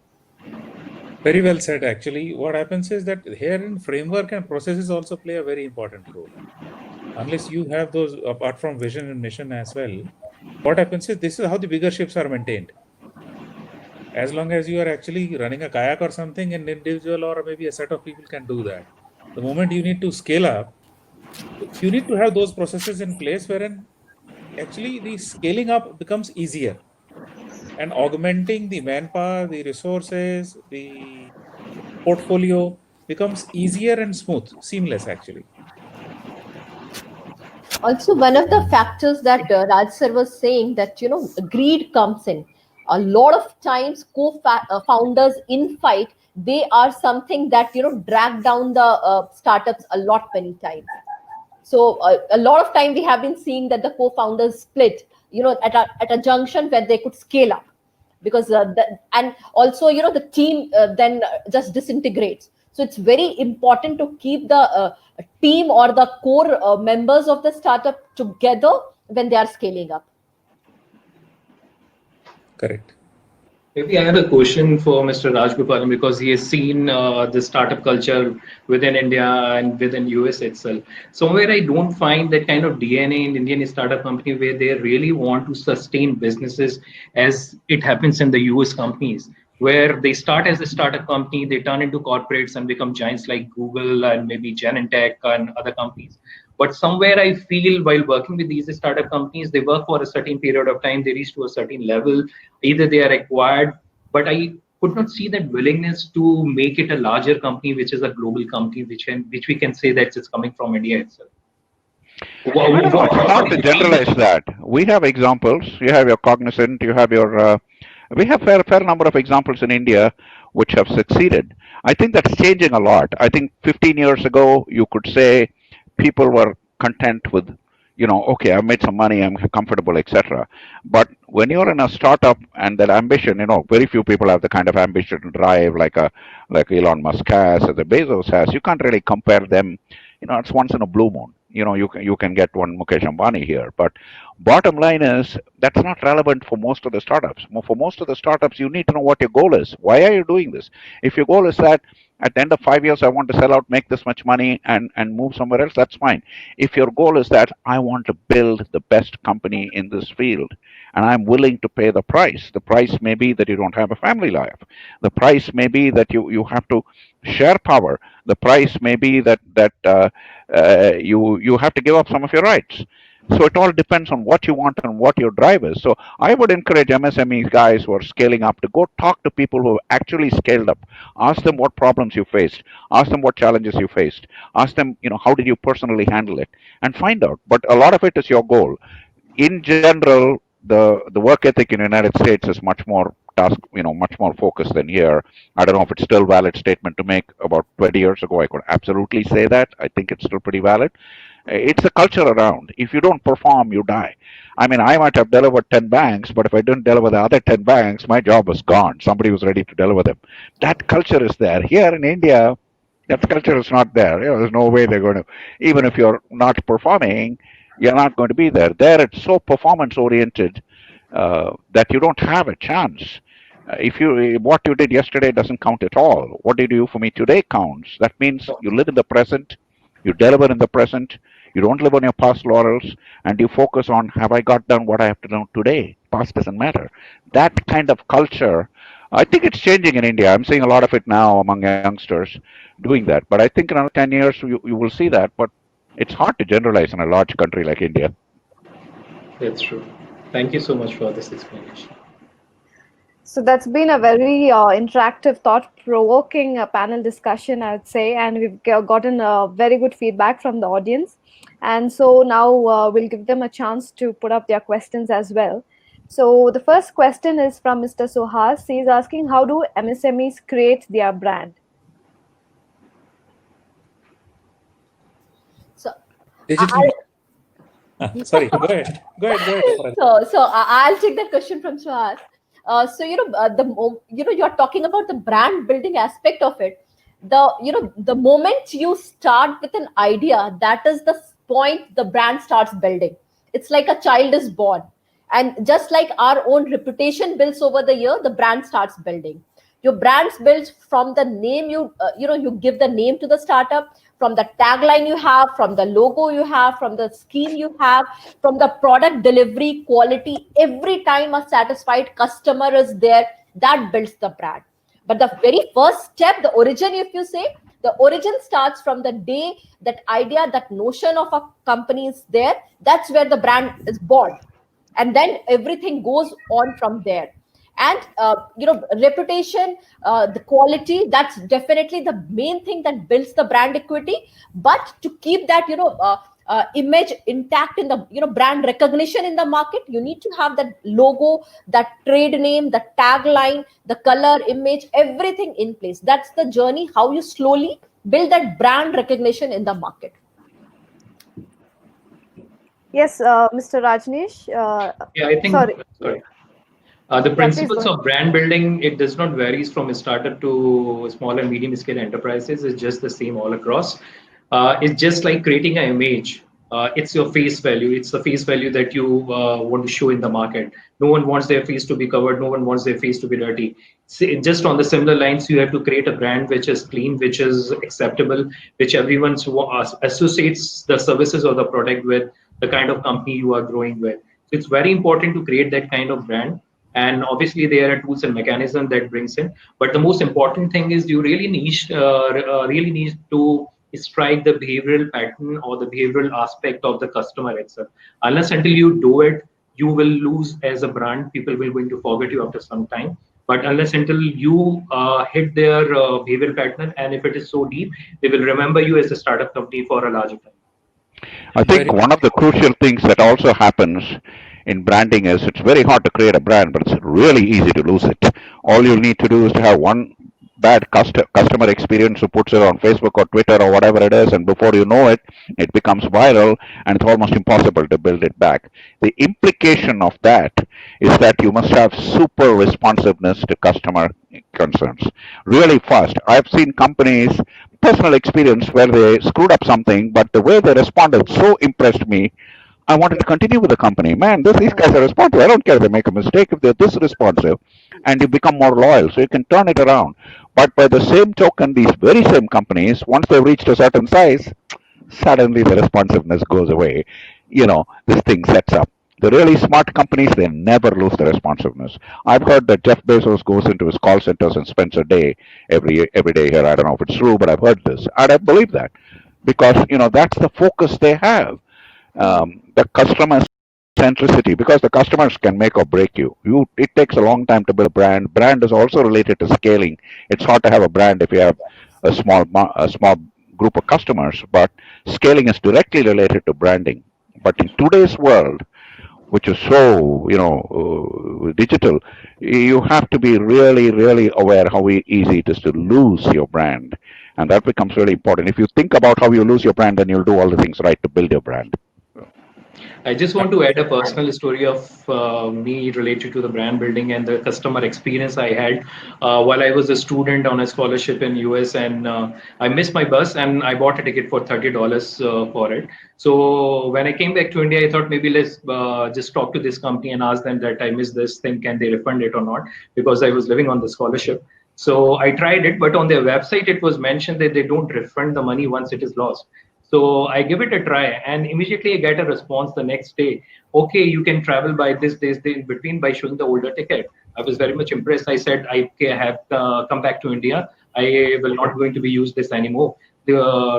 Very well said. Actually, what happens is that here in framework and processes also play a very important role. Unless you have those, apart from vision and mission as well, what happens is this is how the bigger ships are maintained. As long as you are actually running a kayak or something, an individual or maybe a set of people can do that. The moment you need to scale up, you need to have those processes in place wherein actually the scaling up becomes easier and augmenting the manpower, the resources, the portfolio becomes easier and smooth, seamless actually. Also, one of the factors that Raj sir was saying, that greed comes in. A lot of times, co-founders in fight, they are something that drag down the startups a lot many times. So a lot of time we have been seeing that the co-founders split, at a junction where they could scale up, because and also the team then just disintegrates. So it's very important to keep the team or the core members of the startup together when they are scaling up. Correct. Maybe I have a question for Mr. Rajgopalan, because he has seen the startup culture within India and within US itself. Somewhere I don't find that kind of DNA in Indian startup company where they really want to sustain businesses as it happens in the US companies, where they start as a startup company, they turn into corporates and become giants like Google and maybe Genentech and other companies. But somewhere I feel while working with these startup companies, they work for a certain period of time, they reach to a certain level, either they are acquired, but I could not see that willingness to make it a larger company, which is a global company, which we can say that it's coming from India itself. I don't know. It's What hard do to you feel? generalize that. We have examples. You have your Cognizant. You have your. We have fair number of examples in India which have succeeded. I think that's changing a lot. I think 15 years ago you could say people were content with, okay, I've made some money, I'm comfortable, etc. But when you're in a startup and that ambition, very few people have the kind of ambition to drive like Elon Musk has or the Bezos has. You can't really compare them. It's once in a blue moon. You can get one Mukesh Ambani here, but bottom line is that's not relevant for most of the startups. For most of the startups, you need to know what your goal is. Why are you doing this? If your goal is that at the end of 5 years I want to sell out, make this much money, and move somewhere else, that's fine. If your goal is that I want to build the best company in this field and I'm willing to pay the price may be that you don't have a family life. The price may be that you have to share power. The price may be that you have to give up some of your rights. So it all depends on what you want and what your drive is. So I would encourage MSME guys who are scaling up to go talk to people who have actually scaled up. Ask them what problems you faced. Ask them what challenges you faced. Ask them, how did you personally handle it, and find out. But a lot of it is your goal. In general, the work ethic in the United States is much more focused than here. I don't know if it's still valid statement to make. About 20 years ago, I could absolutely say that. I think it's still pretty valid. It's a culture around. If you don't perform, you die. I mean, I might have delivered 10 banks, but if I didn't deliver the other 10 banks, my job was gone. Somebody was ready to deliver them. That culture is there. Here in India, that culture is not there. There's no way they're going to, even if you're not performing, you're not going to be there. There, it's so performance oriented that you don't have a chance. If you what you did yesterday doesn't count at all. What did you do for me today counts. That means you live in the present, you deliver in the present, you don't live on your past laurels, and you focus on have I got done what I have to do today. Past doesn't matter. That kind of culture, I think it's changing in India. I'm seeing a lot of it now among youngsters doing that. But I think in another 10 years you will see that. But It's hard to generalize in a large country like India. That's true. Thank you so much for this explanation. So that's been a very interactive, thought-provoking panel discussion, I would say, and we've gotten very good feedback from the audience. And so now we'll give them a chance to put up their questions as well. So the first question is from Mr. Suhas. He's asking, how do MSMEs create their brand? So Digital. Sorry, go ahead. Go ahead. Go ahead. Aparajita. I'll take that question from Swaz. You're talking about the brand building aspect of it. The moment you start with an idea, that is the point the brand starts building. It's like a child is born, and just like our own reputation builds over the year, the brand starts building. Your brands built from the name you give the name to the startup, from the tagline you have, from the logo you have, from the scheme you have, from the product delivery quality. Every time a satisfied customer is there, that builds the brand. But the very first step, the origin, if you say, the origin starts from the day that idea, that notion of a company is there. That's where the brand is born, and then everything goes on from there. And reputation, the quality, that's definitely the main thing that builds the brand equity. But to keep that image intact in the brand recognition in the market, you need to have that logo, that trade name, the tagline, the color, image, everything in place. That's the journey, how you slowly build that brand recognition in the market. Yes, Mr. Rajneesh. Yeah, I think, Sorry. sorry. The Yeah, please go principles ahead. of brand building, it does not varies from a startup to small and medium scale enterprises. It's just the same all across. It's just like creating an image. It's your face value. It's the face value that you want to show in the market. No one wants their face to be covered. No one wants their face to be dirty. Just on the similar lines, you have to create a brand which is clean, which is acceptable, which everyone associates the services or the product with the kind of company you are growing with. So it's very important to create that kind of brand, and obviously there are tools and mechanisms that brings in, but the most important thing is you really need to strike the behavioral pattern or the behavioral aspect of the customer itself. Unless until you do it, you will lose as a brand. People will going to forget you after some time. But unless until you hit their behavioral pattern, and if it is so deep, they will remember you as a startup company for a larger time. I think Very one of the crucial things that also happens in branding is it's very hard to create a brand, but it's really easy to lose it. All you need to do is to have one bad customer experience who puts it on Facebook or Twitter or whatever it is, and before you know it, it becomes viral, and it's almost impossible to build it back. The implication of that is that you must have super responsiveness to customer concerns really fast. I've seen companies, personal experience, where they screwed up something, but the way they responded so impressed me. I wanted to continue with the company. Man, these guys are responsive. I don't care if they make a mistake, if they're this responsive, and you become more loyal. So you can turn it around. But by the same token, these very same companies, once they've reached a certain size, suddenly the responsiveness goes away. This thing sets up. The really smart companies, they never lose the responsiveness. I've heard that Jeff Bezos goes into his call centers and spends a day every day here. I don't know if it's true, but I've heard this, and I believe that because that's the focus they have. The customer centricity, because the customers can make or break you. It takes a long time to build a brand. Brand is also related to scaling. It's hard to have a brand if you have a small group of customers, but scaling is directly related to branding. But in today's world, which is so digital, you have to be really, really aware how easy it is to lose your brand, and that becomes really important. If you think about how you lose your brand, then you'll do all the things right to build your brand. I just want to add a personal story of me related to the brand building and the customer experience I had while I was a student on a scholarship in US, and I missed my bus and I bought a ticket for $30 for it. So when I came back to India, I thought maybe let's just talk to this company and ask them that I missed this thing, can they refund it or not? Because I was living on the scholarship. So I tried it, but on their website it was mentioned that they don't refund the money once it is lost. So I give it a try, and immediately I get a response the next day. Okay, you can travel by this day in between by showing the older ticket. I was very much impressed. I said I have come back to India. I will not going to be use this anymore.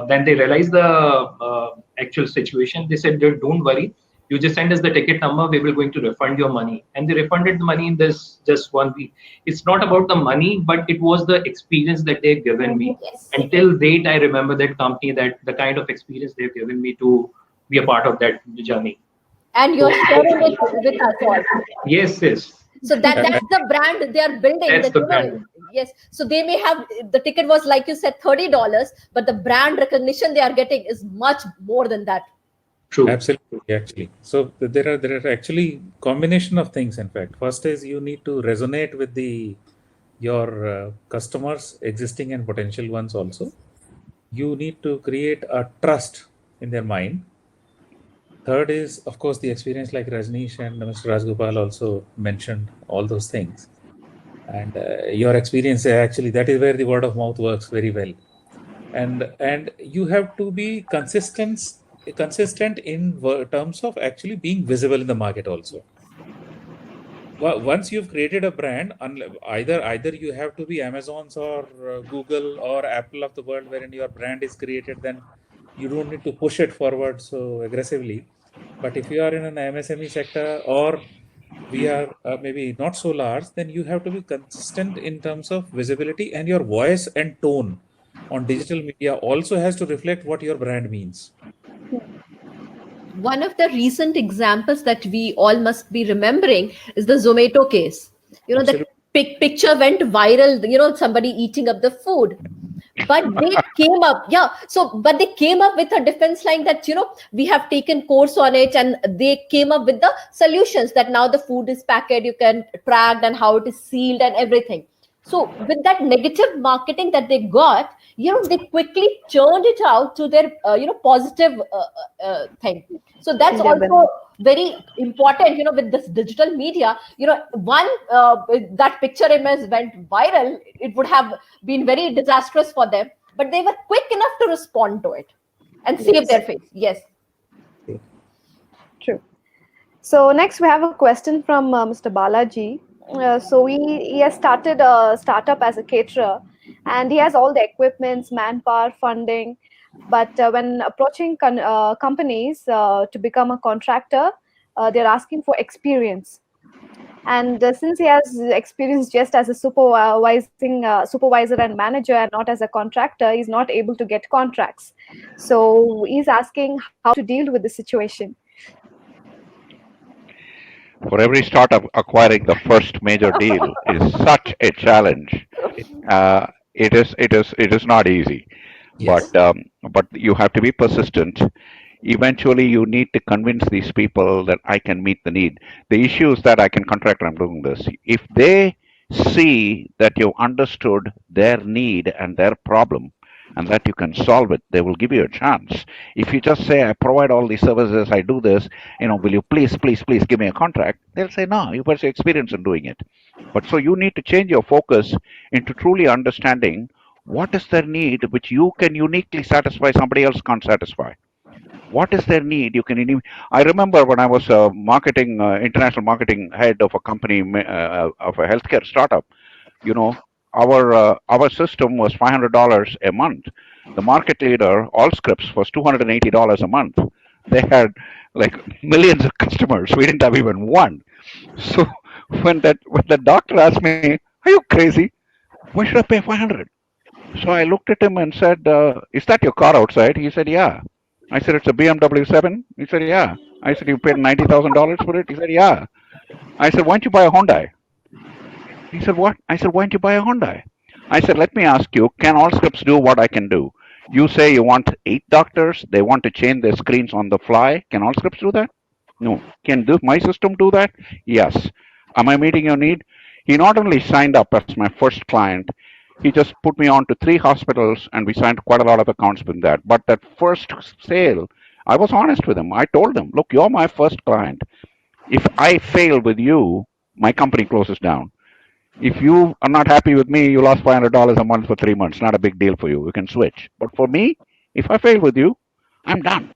then they realized the actual situation. They said, don't worry, you just send us the ticket number, we will going to refund your money. And they refunded the money in this just 1 week. It's not about the money, but it was the experience that they've given me. Yes. Until date, I remember that company, that the kind of experience they've given me to be a part of that journey. And you're sharing it with us all. Yes, yes. So that's the brand they are building. That's That, the you know, brand. yes. So they may have, the ticket was like you said $30, but the brand recognition they are getting is much more than that. True. Absolutely, actually. So there are actually combination of things. In fact, first is you need to resonate with your customers, existing and potential ones also. You need to create a trust in their mind. Third is, of course, the experience, like Rajneesh and Mr. Rajgopal also mentioned all those things. And your experience, actually, that is where the word of mouth works very well. And you have to be consistent in terms of actually being visible in the market also. Once you've created a brand, either you have to be Amazon's or Google or Apple of the world, wherein your brand is created, then you don't need to push it forward so aggressively. But if you are in an MSME sector, or we are maybe not so large, then you have to be consistent in terms of visibility, and your voice and tone on digital media also has to reflect what your brand means. One of the recent examples that we all must be remembering is the Zomato case. You know, that Absolutely. picture went viral, you know, somebody eating up the food. But they came up, yeah. So, but they came up with a defense line that, you know, we have taken course on it, and they came up with the solutions that now the food is packed, you can track and how it is sealed and everything. So with that negative marketing that they got, you know, they quickly churned it out to their, you know, positive thing. So that's Yeah, but also very important, you know, with this digital media. You know, one, that picture image went viral, it would have been very disastrous for them, but they were quick enough to respond to it and save yes, their face. Yes. true. So next we have a question from Mr. Balaji. He has started a startup as a caterer, and he has all the equipments, manpower, funding. But when approaching companies to become a contractor, they're asking for experience. And since he has experience just as a supervisor and manager, and not as a contractor, he's not able to get contracts. So he's asking how to deal with the situation. For every startup, acquiring the first major deal is such a challenge. It is not easy, but Yes. but you have to be persistent. Eventually, you need to convince these people that I can meet the need. The issue is that I can contract, I'm doing this. If they see that you understood their need and their problem and that you can solve it, they will give you a chance. If you just say, I provide all these services, I do this, will you please give me a contract? They'll say, no, you've got experience in doing it. But so you need to change your focus into truly understanding what is their need, which you can uniquely satisfy, somebody else can't satisfy. What is their need? I remember when I was a international marketing head of a company, of a healthcare startup. You know, our system was $500 a month. The market leader, Allscripts, was $280 a month. They had like millions of customers. We didn't have even one. So when the doctor asked me, "Are you crazy? Why should I pay 500?" So I looked at him and said, "Is that your car outside?" He said, "Yeah." I said, "It's a BMW 7?" He said, "Yeah." I said, "You paid $90,000 for it?" He said, "Yeah." I said, "Why don't you buy a Hyundai?" He said, "What?" I said, "Why don't you buy a Hyundai?" I said, "Let me ask you, can all scripts do what I can do? You say you want 8 doctors, they want to change their screens on the fly. Can all scripts do that? No. Can my system do that? Yes. Am I meeting your need? He not only signed up as my first client, he just put me on to 3 hospitals and we signed quite a lot of accounts with that. But that first sale, I was honest with him. I told him, look, you're my first client. If I fail with you, my company closes down. If you are not happy with me, you lost $500 a month for 3 months. Not a big deal for you. You can switch. But for me, if I fail with you, I'm done.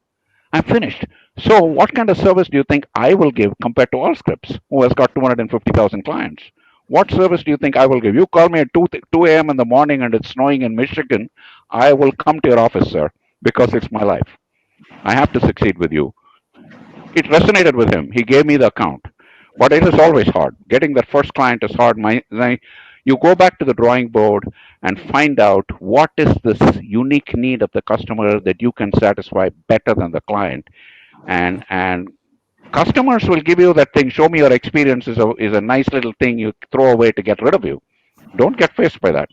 I'm finished. So, what kind of service do you think I will give compared to Allscripts, who has got 250,000 clients? What service do you think I will give? You call me at 2 a.m. in the morning and it's snowing in Michigan. I will come to your office, sir, because it's my life. I have to succeed with you. It resonated with him. He gave me the account. But it is always hard. Getting that first client is hard. You go back to the drawing board and find out what is this unique need of the customer that you can satisfy better than the client. And customers will give you that thing. Show me your experience is a nice little thing you throw away to get rid of you. Don't get faced by that.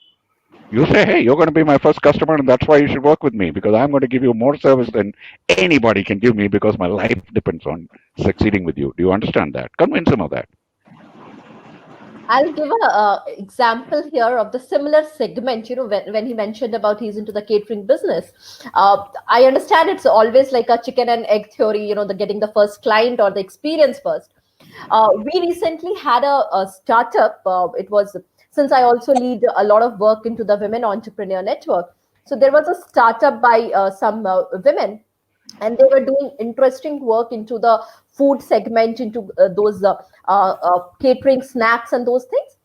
You say, hey, you're going to be my first customer, and that's why you should work with me because I'm going to give you more service than anybody can give me because my life depends on succeeding with you. Do you understand that? Convince him of that. I'll give a example here of the similar segment. When he mentioned about he's into the catering business, I understand it's always like a chicken and egg theory. The getting the first client or the experience first. We recently had a startup. It was, since I also lead a lot of work into the Women Entrepreneur Network. So there was a startup by some women, and they were doing interesting work into the food segment, into those catering snacks and those things.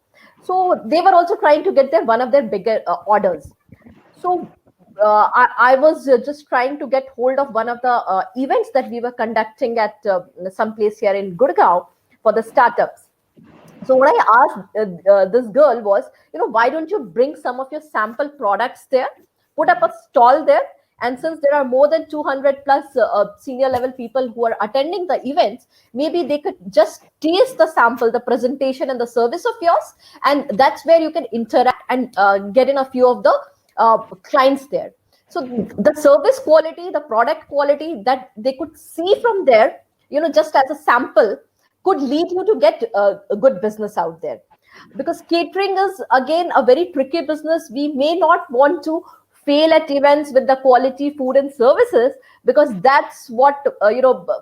So they were also trying to get one of their bigger orders. So I was just trying to get hold of one of the events that we were conducting at some place here in Gurgaon for the startups. So what I asked this girl was, why don't you bring some of your sample products there, put up a stall there, and since there are more than 200 plus senior level people who are attending the events, maybe they could just taste the sample, the presentation, and the service of yours, and that's where you can interact and get in a few of the clients there. So the service quality, the product quality that they could see from there, just as a sample, could lead you to get a good business out there. Because catering is again a very tricky business. We may not want to fail at events with the quality food and services, because that's what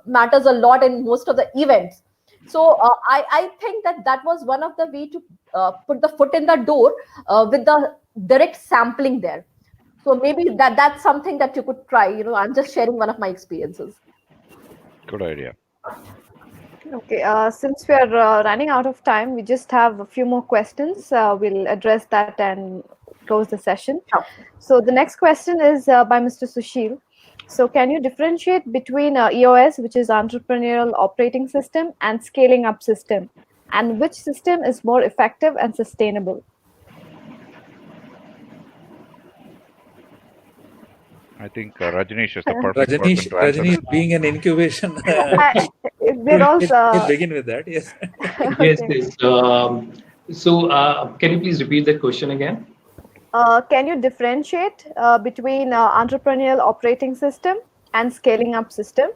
matters a lot in most of the events. So I think that was one of the way to put the foot in the door with the direct sampling there. So maybe that's something that you could try. I'm just sharing one of my experiences. Good idea. Okay, since we are running out of time, we just have a few more questions. We'll address that and close the session. Sure. So the next question is by Mr. Sushil. So can you differentiate between EOS, which is Entrepreneurial Operating System, and Scaling Up System? And which system is more effective and sustainable? I think Rajneesh is the perfect person Rajneesh, to answer Rajneesh this. being an incubation, We're also begin with that. Yes. Yes, okay. yes. So, can you please repeat that question again? Can you differentiate between Entrepreneurial Operating System and Scaling Up System?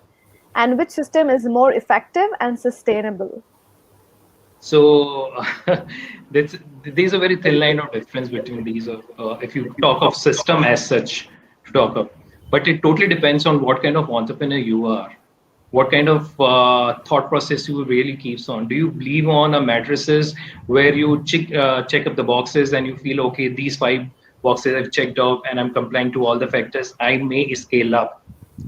And which system is more effective and sustainable? So, there's a very thin line of difference between these. If you talk of system as such, to talk of, but it totally depends on what kind of entrepreneur you are, what kind of thought process you really keeps on. Do you believe on a matrices where you check up the boxes and you feel, okay, these 5 boxes I've checked off and I'm complying to all the factors, I may scale up.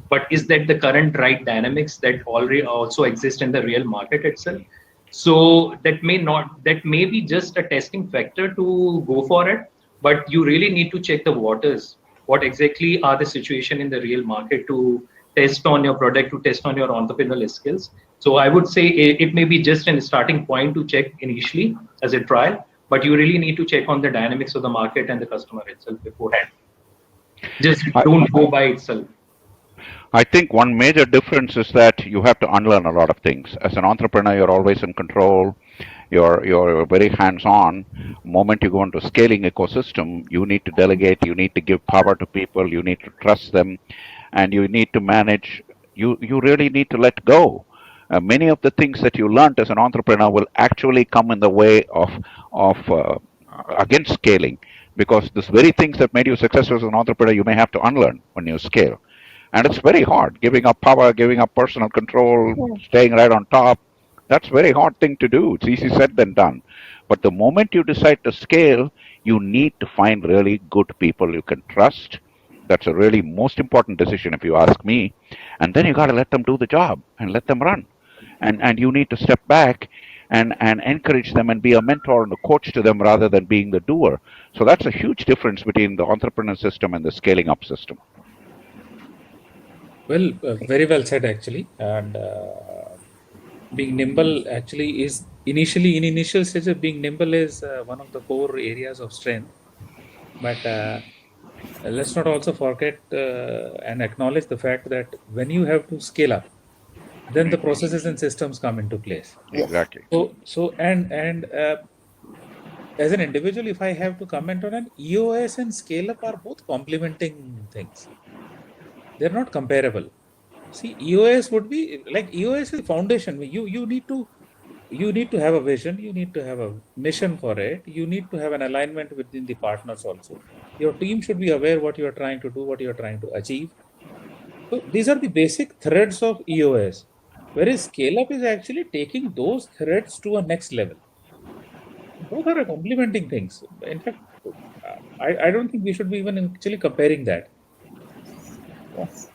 But is that the current right dynamics that already also exist in the real market itself? So that may be just a testing factor to go for it, but you really need to check the waters. What exactly are the situation in the real market to test on your product, to test on your entrepreneurial skills? So I would say it may be just a starting point to check initially as a trial, but you really need to check on the dynamics of the market and the customer itself beforehand. Just don't go by itself. I think one major difference is that you have to unlearn a lot of things. As an entrepreneur, you're always in control. You're very hands-on. Moment you go into scaling ecosystem, you need to delegate. You need to give power to people. You need to trust them, and you need to manage. You really need to let go. Many of the things that you learned as an entrepreneur will actually come in the way of against scaling, because this very things that made you successful as an entrepreneur, you may have to unlearn when you scale. And it's very hard, giving up power, giving up personal control, staying right on top. That's a very hard thing to do. It's easy said than done. But the moment you decide to scale, you need to find really good people you can trust. That's a really most important decision, if you ask me. And then you got to let them do the job and let them run. And you need to step back and encourage them and be a mentor and a coach to them rather than being the doer. So that's a huge difference between the entrepreneur system and the scaling up system. Well, very well said actually. And being nimble actually is initially in initial stages, being nimble is one of the core areas of strength. But let's not also forget and acknowledge the fact that when you have to scale up, then the processes and systems come into place. Yes. Exactly. So as an individual, if I have to comment on an EOS and scale up are both complementing things. They're not comparable. See, EOS would be like EOS is foundation. You need to have a vision. You need to have a mission for it. You need to have an alignment within the partners also. Your team should be aware what you are trying to do, what you are trying to achieve. So these are the basic threads of EOS. Whereas scale up is actually taking those threads to a next level. Both are complementing things. In fact, I don't think we should be even actually comparing that. Yes.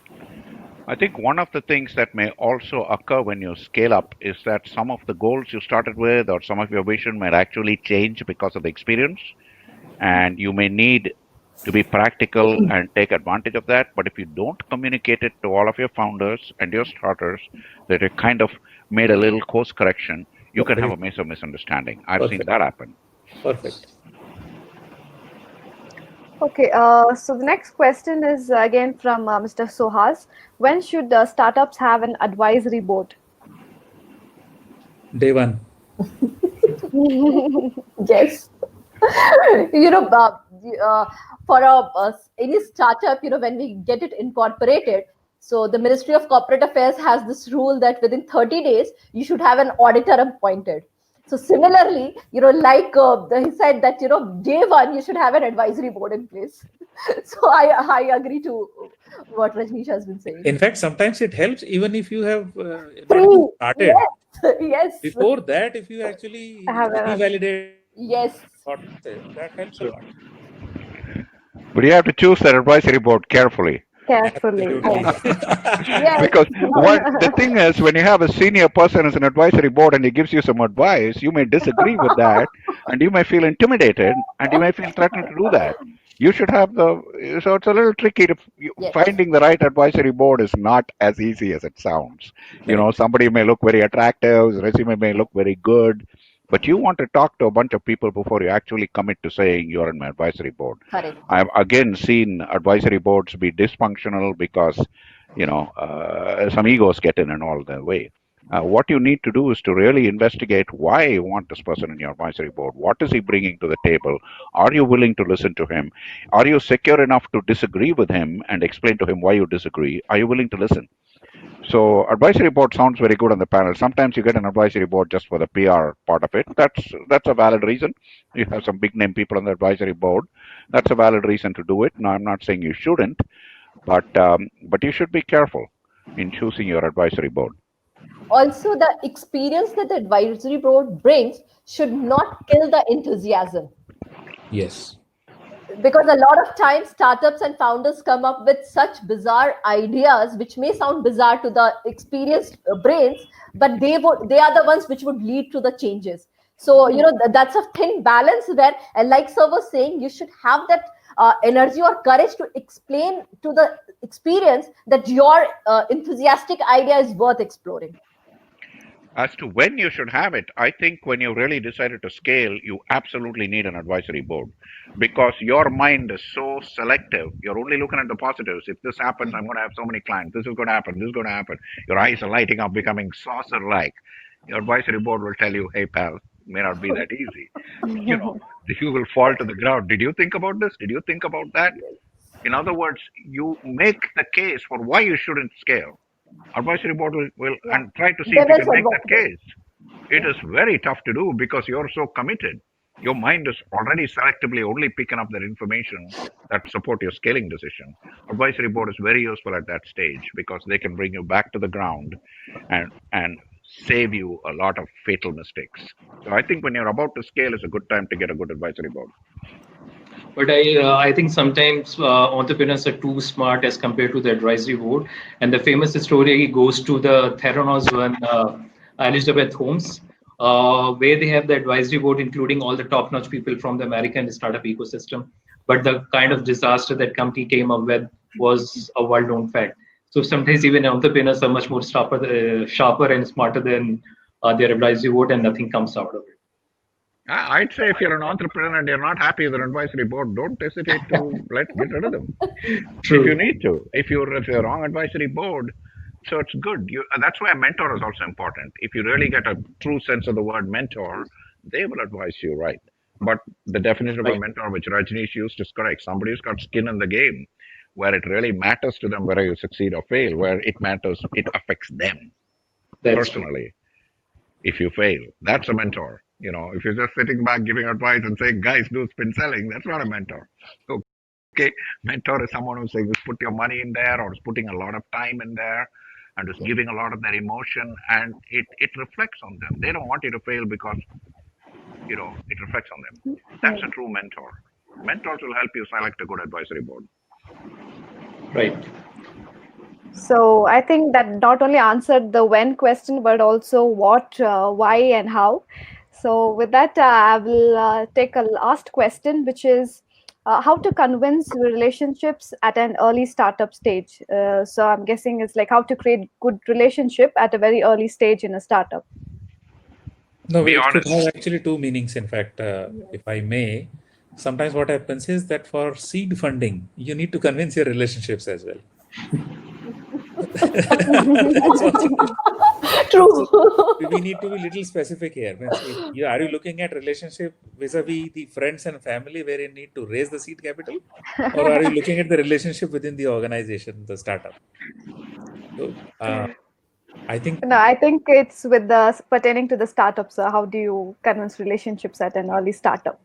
I think one of the things that may also occur when you scale up is that some of the goals you started with or some of your vision might actually change because of the experience, and you may need to be practical and take advantage of that. But if you don't communicate it to all of your founders and your starters, that you kind of made a little course correction, you can have a major misunderstanding. I've seen Perfect. that happen. Perfect. Okay, so the next question is again from Mr. Sohas. When should startups have an advisory board? Day one. Yes. you know, for any startup, when we get it incorporated, so the Ministry of Corporate Affairs has this rule that within 30 days, you should have an auditor appointed. So similarly, like he said that, day one, you should have an advisory board in place. So I agree to what Rajneesh has been saying. In fact, sometimes it helps even if you have not even Free. started. Yes. Yes. Before that, if you actually Have a revalidate Yes. thought process, that helps a lot. But you have to choose that advisory board carefully. carefully. Absolutely. Yes. Yes. Because the thing is, when you have a senior person as an advisory board and he gives you some advice, you may disagree with that, and you may feel intimidated, and you may feel threatened to do that. You should have so it's a little tricky to Yes. finding the right advisory board is not as easy as it sounds. Correct. Somebody may look very attractive, his resume may look very good, but you want to talk to a bunch of people before you actually commit to saying you're in my advisory board. Correct. I've again seen advisory boards be dysfunctional because some egos get in and all the way. What you need to do is to really investigate why you want this person in your advisory board. What is he bringing to the table? Are you willing to listen to him? Are you secure enough to disagree with him and explain to him why you disagree? Are you willing to listen? So advisory board sounds very good on the panel. Sometimes you get an advisory board just for the PR part of it. That's a valid reason. You have some big name people on the advisory board. That's a valid reason to do it. Now I'm not saying you shouldn't, but you should be careful in choosing your advisory board. Also, the experience that the advisory board brings should not kill the enthusiasm. Yes. Because a lot of times startups and founders come up with such bizarre ideas which may sound bizarre to the experienced brains, but they are the ones which would lead to the changes. So that's a thin balance where, like sir was saying, you should have that energy or courage to explain to the experience that your enthusiastic idea is worth exploring. As to when you should have it, I think when you really decided to scale, you absolutely need an advisory board, because your mind is so selective. You're only looking at the positives. If this happens, I'm going to have so many clients. This is going to happen. This is going to happen. Your eyes are lighting up, becoming saucer-like. Your advisory board will tell you, hey, pal, it may not be that easy. You will fall to the ground. Did you think about this? Did you think about that? In other words, you make the case for why you shouldn't scale. Advisory board will and try to see if you can make that case. It is very tough to do because you're so committed. Your mind is already selectively only picking up that information that support your scaling decision. Advisory board is very useful at that stage because they can bring you back to the ground and save you a lot of fatal mistakes. So I think when you're about to scale is a good time to get a good advisory board. But I think sometimes entrepreneurs are too smart as compared to the advisory board. And the famous story goes to the Theranos one, Elizabeth Holmes, where they have the advisory board, including all the top-notch people from the American startup ecosystem. But the kind of disaster that company came up with was a well-known fact. So sometimes even entrepreneurs are much more sharper and smarter than their advisory board, and nothing comes out of it. I'd say if you're an entrepreneur and you're not happy with an advisory board, don't hesitate to get rid of them. If you True. need to. If you're the wrong advisory board, so it's good. That's why a mentor is also important. If you really get a true sense of the word mentor, they will advise you right. But the definition of a Right. mentor, which Rajneesh used, is correct. Somebody who's got skin in the game, where it really matters to them whether you succeed or fail, where it matters, it affects them That's true. personally. If you fail, that's a mentor. If you're just sitting back giving advice and saying, guys, do spin selling, that's not a mentor. Okay, mentor is someone who's saying, just put your money in there or is putting a lot of time in there and is giving a lot of their emotion, and it reflects on them. They don't want you to fail because, it reflects on them. That's a true mentor. Mentors will help you select a good advisory board. Right. So I think that not only answered the when question, but also what, why, and how. So with that, I will take a last question, which is how to convince relationships at an early startup stage. So I'm guessing it's like how to create good relationship at a very early stage in a startup. No, Be it could honest. have actually two meanings. In fact, if I may, sometimes what happens is that for seed funding, you need to convince your relationships as well. That's also True. so. We need to be little specific here. Means are you looking at relationship vis-a-vis the friends and family where you need to raise the seed capital, or are you looking at the relationship within the organization, the startup? So I think No, I think it's with the pertaining to the startup. So how do you convince relationships at an early startup?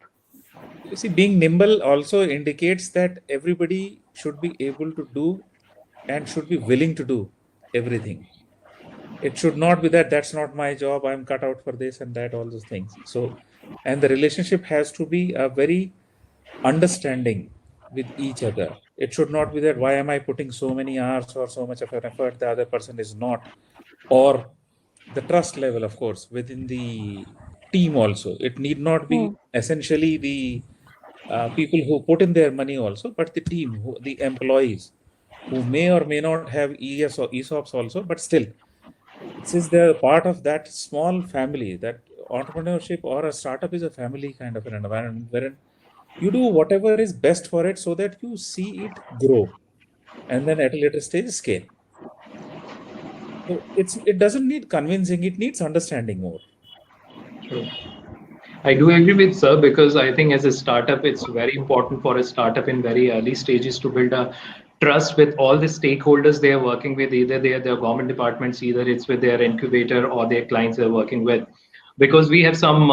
you see, being nimble also indicates that everybody should be able to do and should be willing to do everything. It should not be that that's not my job, I'm cut out for this and that, all those things. So, and the relationship has to be a very understanding with each other. It should not be that why am I putting so many hours or so much of an effort, the other person is not, or the trust level, of course, within the team also. It need not be essentially the people who put in their money also, but the team, the employees who may or may not have ESOPs also, but still, since they're part of that small family, that entrepreneurship or a startup is a family kind of an environment wherein you do whatever is best for it so that you see it grow and then at a later stage scale. So it doesn't need convincing, it needs understanding more. True. I do agree with sir, because I think as a startup, it's very important for a startup in very early stages to build a trust with all the stakeholders they are working with. Either they are their government departments, either it's with their incubator or their clients they're working with. Because we have some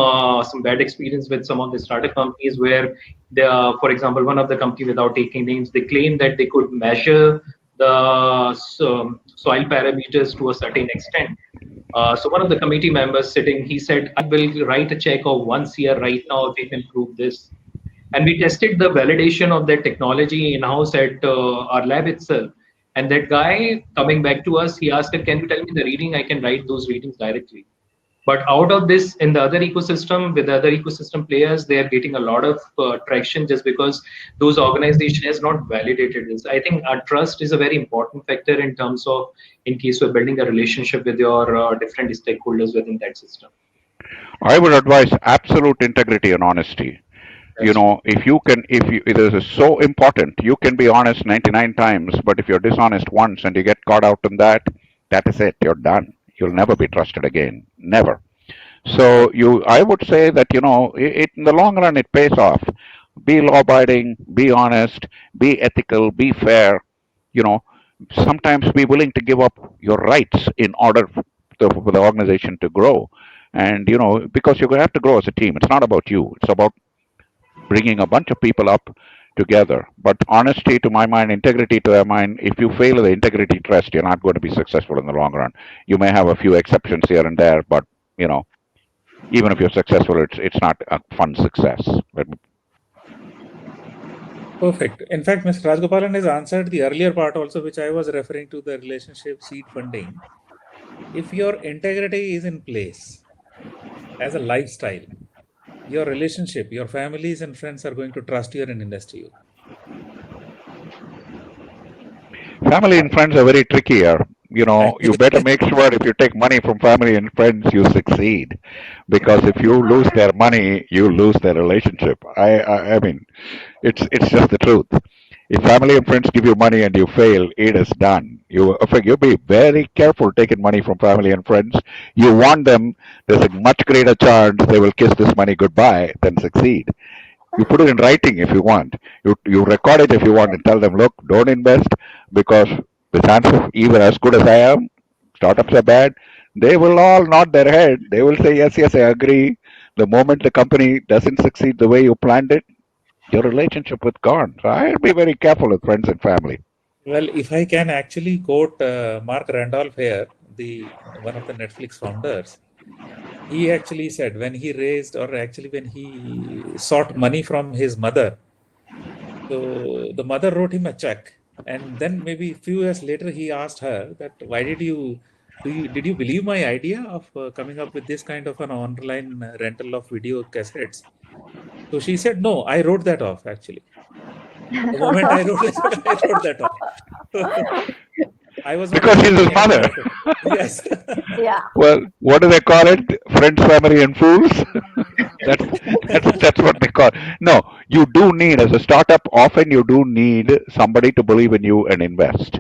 bad experience with some of the startup companies where they are, for example, one of the company, without taking names, they claim that they could measure the soil parameters to a certain extent. So one of the committee members sitting, he said, I will write a check of 1 CR right now if you can prove this. And we tested the validation of that technology in-house at our lab itself. And that guy coming back to us, he asked, can you tell me the reading? I can write those readings directly. But out of this, in the other ecosystem, with the other ecosystem players, they are getting a lot of traction just because those organization has not validated this. I think our trust is a very important factor in terms of in case we're building a relationship with your different stakeholders within that system. I would advise absolute integrity and honesty. That's true. If it is so important, you can be honest 99 times, but if you're dishonest once and you get caught out in that, that is it. You're done. You'll never be trusted again. Never. So I would say that, in the long run, it pays off. Be law abiding, be honest, be ethical, be fair, you know, sometimes be willing to give up your rights in order for the organization to grow. And, because you're going to have to grow as a team. It's not about you. It's about bringing a bunch of people up together. But honesty, to my mind, integrity, to my mind, if you fail the integrity test, you're not going to be successful in the long run. You may have a few exceptions here and there, but you know, even if you're successful, it's not a fun success. Perfect. In fact, Mr. Rajgopalan has answered the earlier part also, which I was referring to, the relationship seed funding. If your integrity is in place, as a lifestyle. Your relationship, your families and friends are going to trust you and invest you. Family and friends are very tricky here. You know, you better make sure if you take money from family and friends, you succeed. Because if you lose their money, you lose their relationship. I mean, it's just the truth. If family and friends give you money and you fail, it is done. You be very careful taking money from family and friends. You want them. There's a much greater chance they will kiss this money goodbye than succeed. You put it in writing if you want. You record it if you want and tell them, look, don't invest because the chances, even as good as I am, startups are bad. They will all nod their head. They will say, yes, yes, I agree. The moment the company doesn't succeed the way you planned it, your relationship with gone. So I'll be very careful with friends and family. Well, if I can actually quote Mark Randolph here, the one of the Netflix founders, he actually said when he raised, or actually when he sought money from his mother, so the mother wrote him a check, and then maybe a few years later he asked her that why did you believe my idea of coming up with this kind of an online rental of video cassettes? So she said, no, I wrote that off actually. The moment I wrote it, I wrote that off. I was not Because he's his expecting anything mother. out of it. Yes. Yeah. Well, what do they call it? Friends, family, and fools. that's that's what they call. No, you do need as a startup. Often you do need somebody to believe in you and invest.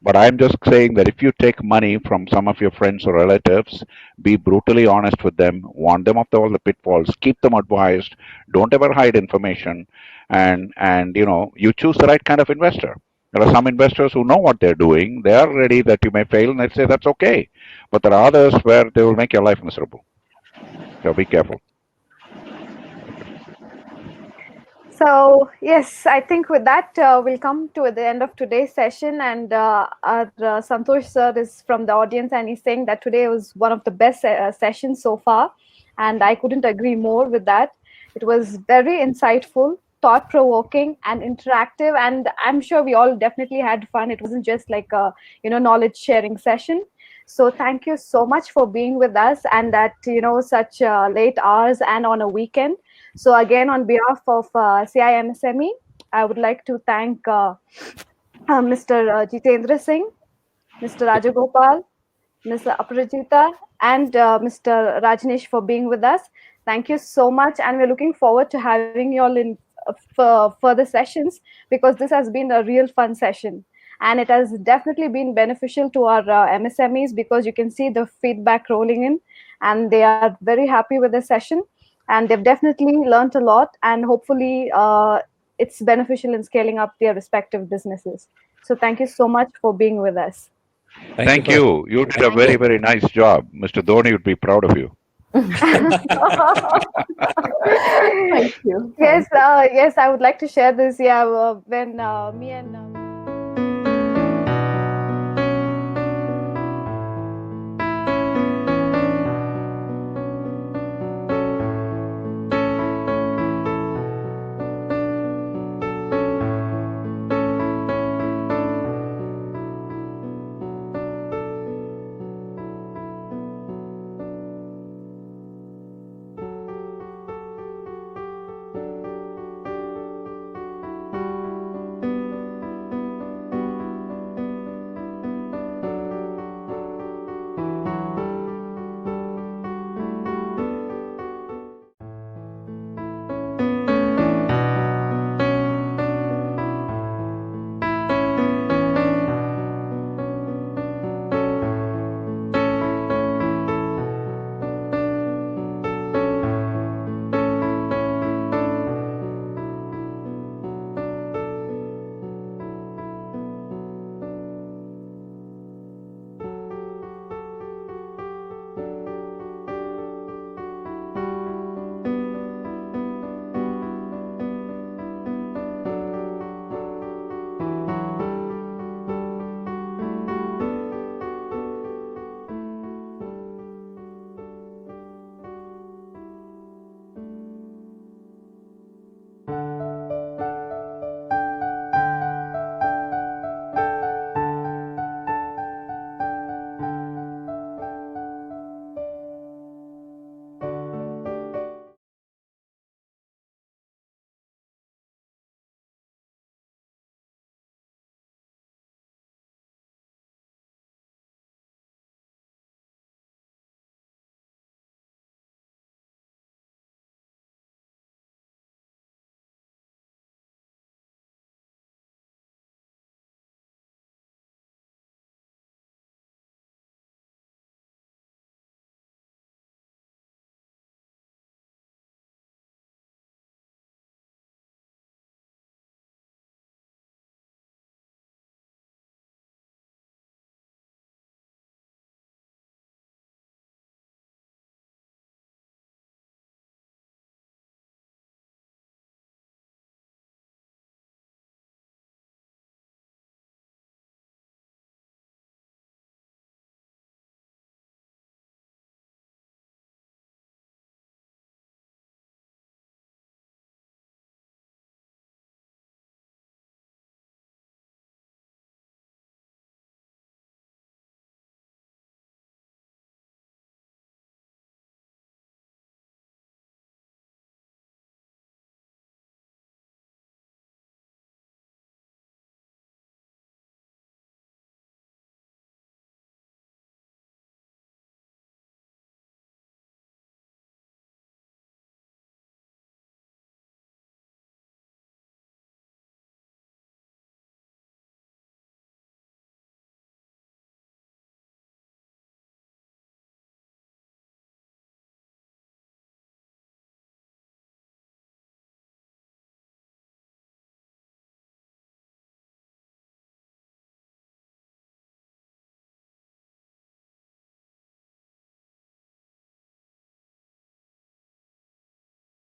But I'm just saying that if you take money from some of your friends or relatives, be brutally honest with them, warn them of all the pitfalls, keep them advised, don't ever hide information, and you choose the right kind of investor. There are some investors who know what they're doing. They are ready that you may fail, and they say that's okay. But there are others where they will make your life miserable. So be careful. So, yes, I think with that, we'll come to the end of today's session. And our Santosh sir is from the audience, and he's saying that today was one of the best sessions so far. And I couldn't agree more with that. It was very insightful, thought provoking, and interactive. And I'm sure we all definitely had fun. It wasn't just like a knowledge sharing session. So thank you so much for being with us, and at such late hours and on a weekend. So again, on behalf of CIMSME, I would like to thank Mr. Jitendra Singh, Mr. Rajagopal, Mr. Aparajita, and Mr. Rajneesh for being with us. Thank you so much, and we're looking forward to having you all in for further sessions, because this has been a real fun session. And it has definitely been beneficial to our MSMEs, because you can see the feedback rolling in, and they are very happy with the session, and they've definitely learned a lot, and hopefully it's beneficial in scaling up their respective businesses. So thank you so much for being with us. Thank you Thank for you. You did a Thank very, you. very nice job. Mr. Dhoni would be proud of you. Thank you. Yes, yes, I would like to share this. Yeah, when me and